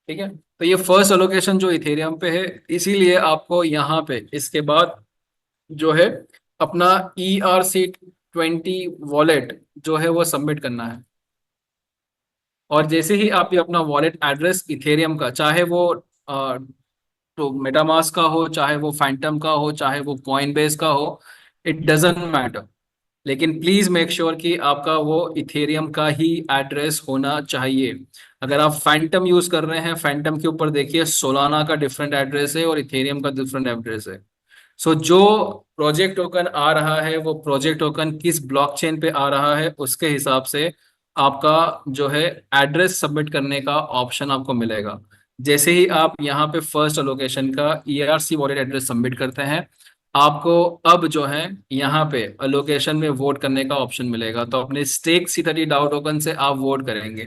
ठीक है। तो ये फर्स्ट अलोकेशन जो इथेरियम पे है, इसीलिए आपको यहाँ पे इसके बाद जो है अपना ERC20 वॉलेट जो है वो सबमिट करना है। और जैसे ही आप ये अपना वॉलेट एड्रेस इथेरियम का, चाहे वो तो मेटामास्क का हो, चाहे वो फैंटम का हो, चाहे वो कॉइनबेस का हो, इट डजेंट मैटर, लेकिन प्लीज मेक श्योर कि आपका वो इथेरियम का ही एड्रेस होना चाहिए। अगर आप फैंटम यूज कर रहे हैं, फैंटम के ऊपर देखिए सोलाना का डिफरेंट एड्रेस है और इथेरियम का डिफरेंट एड्रेस है। सो जो प्रोजेक्ट टोकन आ रहा है वो प्रोजेक्ट टोकन किस ब्लॉकचेन पे आ रहा है उसके हिसाब से आपका जो है एड्रेस सबमिट करने का ऑप्शन आपको मिलेगा। जैसे ही आप यहाँ पे फर्स्ट अलोकेशन का ERC वॉलेट एड्रेस सबमिट करते हैं आपको अब जो है यहाँ पे अलोकेशन में वोट करने का ऑप्शन मिलेगा, तो अपने स्टेक C30 डाउ टोकन से आप वोट करेंगे।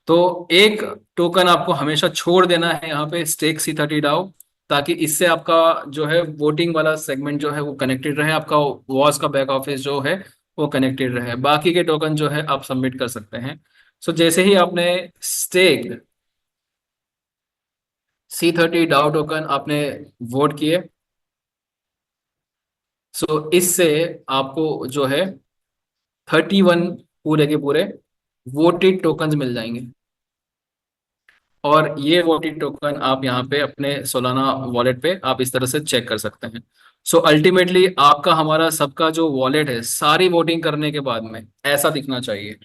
तो एक टोकन आपको हमेशा छोड़ देना है यहाँ पे स्टेक C30 डाउ, ताकि इससे आपका जो है वोटिंग वाला सेगमेंट जो है वो कनेक्टेड रहे, आपका वॉस का बैक ऑफिस जो है वो कनेक्टेड रहे, बाकी के टोकन जो है आप सबमिट कर सकते हैं। सो जैसे ही आपने स्टेक C30 डाउ टोकन आपने वोट किए, सो इससे आपको जो है 31 पूरे के पूरे वोटेड टोकन्स मिल जाएंगे। और ये वोटिंग टोकन आप यहाँ पे अपने सोलाना वॉलेट पे आप इस तरह से चेक कर सकते हैं। सो अल्टीमेटली आपका हमारा सबका जो वॉलेट है सारी वोटिंग करने के बाद में ऐसा दिखना चाहिए,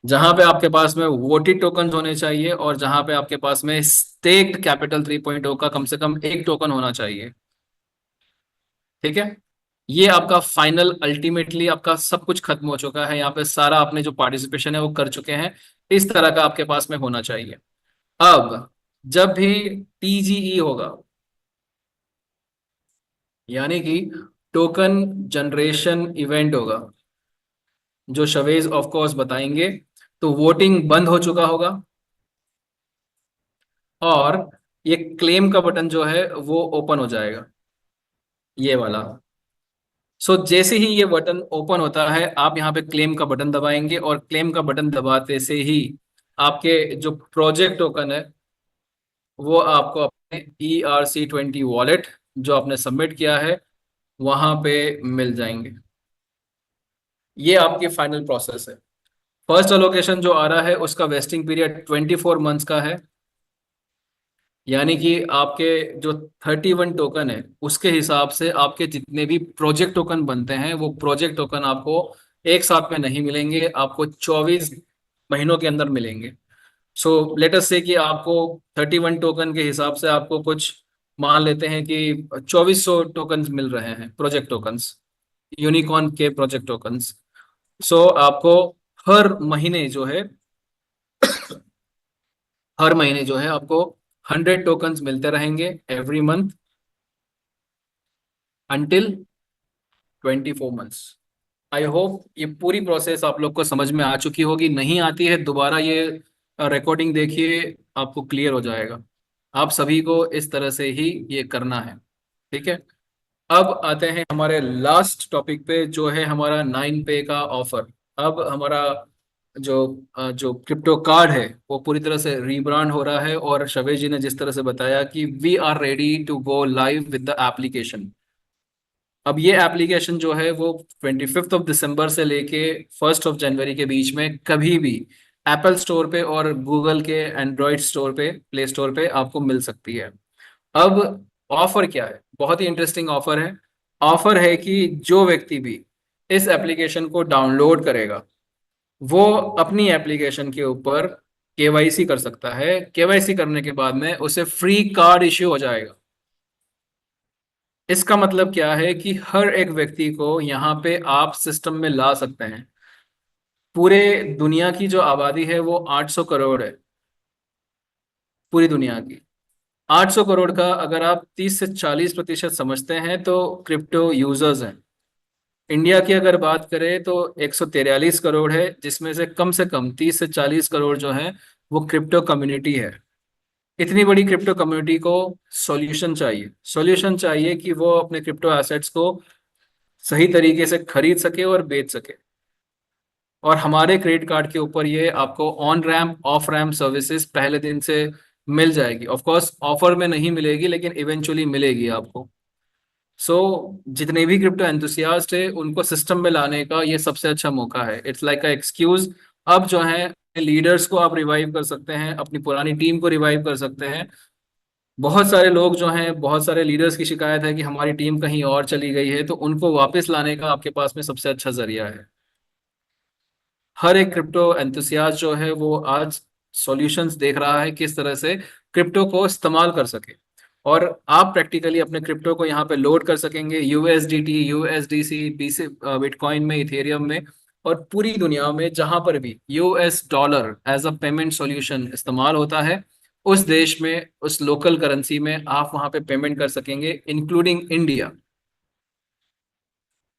जहां पे आपके पास में वोटेड टोकन होने चाहिए और जहां पे आपके पास में स्टेक्ड कैपिटल 3.0 का कम से कम एक टोकन होना चाहिए। ठीक है। ये आपका फाइनल अल्टीमेटली आपका सब कुछ खत्म हो चुका है, यहाँ पे सारा आपने जो पार्टिसिपेशन है वो कर चुके हैं। इस तरह का आपके पास में होना चाहिए। अब जब भी TGE होगा, यानी कि टोकन जनरेशन इवेंट होगा, जो शवेज ऑफ कोर्स बताएंगे, तो वोटिंग बंद हो चुका होगा और ये क्लेम का बटन जो है वो ओपन हो जाएगा, ये वाला। सो जैसे ही ये बटन ओपन होता है आप यहाँ पे क्लेम का बटन दबाएंगे, और क्लेम का बटन दबाते से ही आपके जो प्रोजेक्ट टोकन है वो आपको अपने ERC20 वॉलेट जो आपने सबमिट किया है वहां पे मिल जाएंगे। ये आपकी फाइनल प्रोसेस है। फर्स्ट अलोकेशन जो आ रहा है उसका वेस्टिंग पीरियड 24 मंथ्स का है, यानी कि आपके जो 31 टोकन है उसके हिसाब से आपके जितने भी प्रोजेक्ट टोकन बनते हैं वो प्रोजेक्ट टोकन आपको एक साथ में नहीं मिलेंगे, आपको 24 महीनों के अंदर मिलेंगे। सो लेट अस से कि आपको 31 टोकन के हिसाब से आपको कुछ मान लेते हैं कि 2400 टोकन मिल रहे हैं, प्रोजेक्ट टोकन्स, यूनिकॉर्न के प्रोजेक्ट टोकन्स। सो आपको हर महीने जो है हर महीने जो है आपको 100 टोकन्स मिलते रहेंगे every month until 24 months. I hope ये पूरी प्रोसेस आप लोग को समझ में आ चुकी होगी। नहीं आती है, दोबारा ये रिकॉर्डिंग देखिए, आपको क्लियर हो जाएगा। आप सभी को इस तरह से ही ये करना है, ठीक है। अब आते हैं हमारे लास्ट टॉपिक पे, जो है हमारा 9 पे का ऑफर। अब हमारा जो क्रिप्टो कार्ड है वो पूरी तरह से रीब्रांड हो रहा है, और शवेज जी ने जिस तरह से बताया कि we are ready to go live with the application. अब ये एप्लीकेशन जो है वो 25 दिसंबर से लेके 1 जनवरी के बीच में कभी भी एप्पल स्टोर पे और गूगल के एंड्रॉयड स्टोर पे, प्ले स्टोर पे आपको मिल सकती है। अब ऑफर क्या है? बहुत ही इंटरेस्टिंग ऑफर है। ऑफर है कि जो व्यक्ति भी इस एप्लीकेशन को डाउनलोड करेगा, वो अपनी एप्लीकेशन के ऊपर केवाईसी कर सकता है। केवाईसी करने के बाद में उसे फ्री कार्ड इश्यू हो जाएगा। इसका मतलब क्या है कि हर एक व्यक्ति को यहाँ पे आप सिस्टम में ला सकते हैं। पूरे दुनिया की जो आबादी है वो 800 करोड़ है, पूरी दुनिया की। 800 करोड़ का अगर आप 30 से 40% समझते हैं तो क्रिप्टो यूजर्स हैं। इंडिया की अगर बात करें तो 143 करोड़ है, जिसमें से कम 30 से 40 करोड़ जो है वो क्रिप्टो कम्युनिटी है। इतनी बड़ी क्रिप्टो कम्युनिटी को सॉल्यूशन चाहिए। सॉल्यूशन चाहिए कि वो अपने क्रिप्टो एसेट्स को सही तरीके से खरीद सके और बेच सके। और हमारे क्रेडिट कार्ड के ऊपर ये आपको on ramp of ramp services पहले दिन से मिल जाएगी। ऑफ कोर्स ऑफर में नहीं मिलेगी, लेकिन इवेंचुअली मिलेगी आपको। सो जितने भी क्रिप्टो एंथुसियास्ट है उनको सिस्टम में लाने का ये सबसे अच्छा मौका है। It's like a excuse. अब जो है लीडर्स को आप रिवाइव कर सकते हैं, अपनी पुरानी टीम को रिवाइव कर सकते हैं। बहुत सारे लोग जो हैं, बहुत सारे लीडर्स की शिकायत है कि हमारी टीम कहीं और चली गई है, तो उनको वापस लाने का आपके पास में सबसे अच्छा जरिया है। हर एक क्रिप्टो एंथुसियास्ट जो है वो आज सॉल्यूशंस देख रहा है किस तरह से क्रिप्टो को इस्तेमाल कर सके। और आप प्रैक्टिकली अपने क्रिप्टो को यहाँ पे लोड कर सकेंगे, यूएसडीटी, यूएसडीसी, बीसी, बिटकॉइन में, इथेरियम में, और पूरी दुनिया में जहां पर भी US dollar as a payment solution इस्तेमाल होता है, उस देश में, उस लोकल करेंसी में आप वहां पे पेमेंट कर सकेंगे, इंक्लूडिंग इंडिया।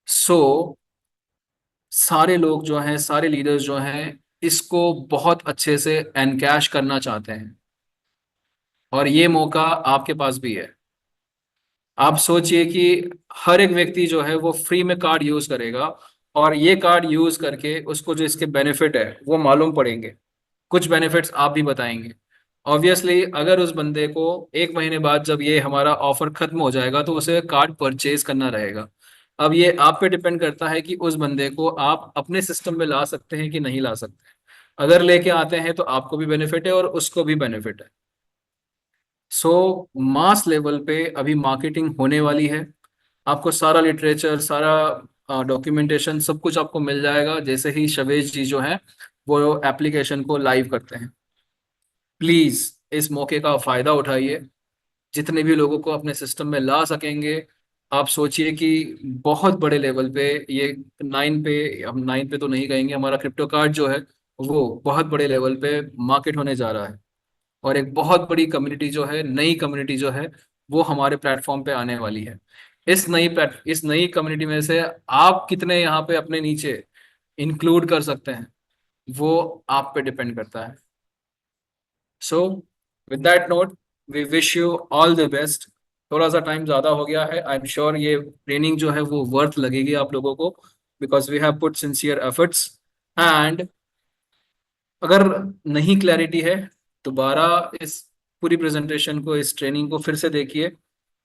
सो सारे लोग जो हैं, सारे लीडर्स जो हैं, इसको बहुत अच्छे से एनकैश करना चाहते हैं, और ये मौका आपके पास भी है। आप सोचिए कि हर एक व्यक्ति जो है वो फ्री में कार्ड यूज करेगा, और ये कार्ड यूज करके उसको जो इसके बेनिफिट है वो मालूम पड़ेंगे। कुछ बेनिफिट्स आप भी बताएंगे। ऑब्वियसली अगर उस बंदे को 1 महीने बाद जब ये हमारा ऑफर खत्म हो जाएगा तो उसे कार्ड परचेज करना रहेगा। अब ये आप पे डिपेंड करता है कि उस बंदे को आप अपने सिस्टम में ला सकते हैं कि नहीं ला सकते। अगर लेके आते हैं तो आपको भी बेनिफिट है और उसको भी बेनिफिट है। सो मास लेवल पे अभी मार्केटिंग होने वाली है। आपको सारा लिटरेचर, सारा डॉक्यूमेंटेशन, सब कुछ आपको मिल जाएगा जैसे ही शवेश जी जो है वो एप्लीकेशन को लाइव करते हैं। प्लीज इस मौके का फायदा उठाइए, जितने भी लोगों को अपने सिस्टम में ला सकेंगे। आप सोचिए कि बहुत बड़े लेवल पे ये 9 पे, हम 9 पे तो नहीं कहेंगे, हमारा क्रिप्टो कार्ड जो है वो बहुत बड़े लेवल पे मार्केट होने जा रहा है। और एक बहुत बड़ी कम्युनिटी जो है, नई कम्युनिटी जो है, वो हमारे प्लेटफॉर्म पे आने वाली है। इस नई कम्युनिटी में से आप कितने यहाँ पे अपने नीचे इंक्लूड कर सकते हैं, वो आप पे डिपेंड करता है। So with that note, we wish you all the best. थोड़ा सा टाइम ज़्यादा हो गया है, आई एम श्योर ये ट्रेनिंग जो है वो वर्थ लगेगी आप लोगों को, because we have put sincere efforts. And अगर नहीं क्लैरिटी है, दोबारा इस पूरी प्रेजेंटेशन को, इस ट्रेनिंग को फिर से देखिए।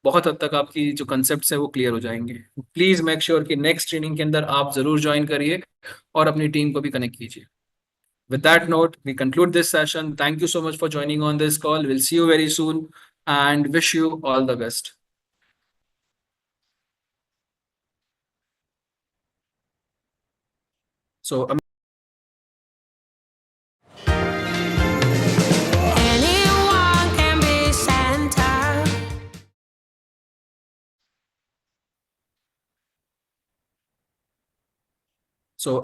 बहुत हद तक आपकी जो कंसेप्ट है वो क्लियर हो जाएंगे। प्लीज मेक श्योर कि नेक्स्ट ट्रेनिंग के अंदर आप जरूर ज्वाइन करिए और अपनी टीम को भी कनेक्ट कीजिए। With that note, we conclude this session. Thank you so much for joining on this call. We'll see you very soon and wish you all the best. So, Anyone can be Santa. so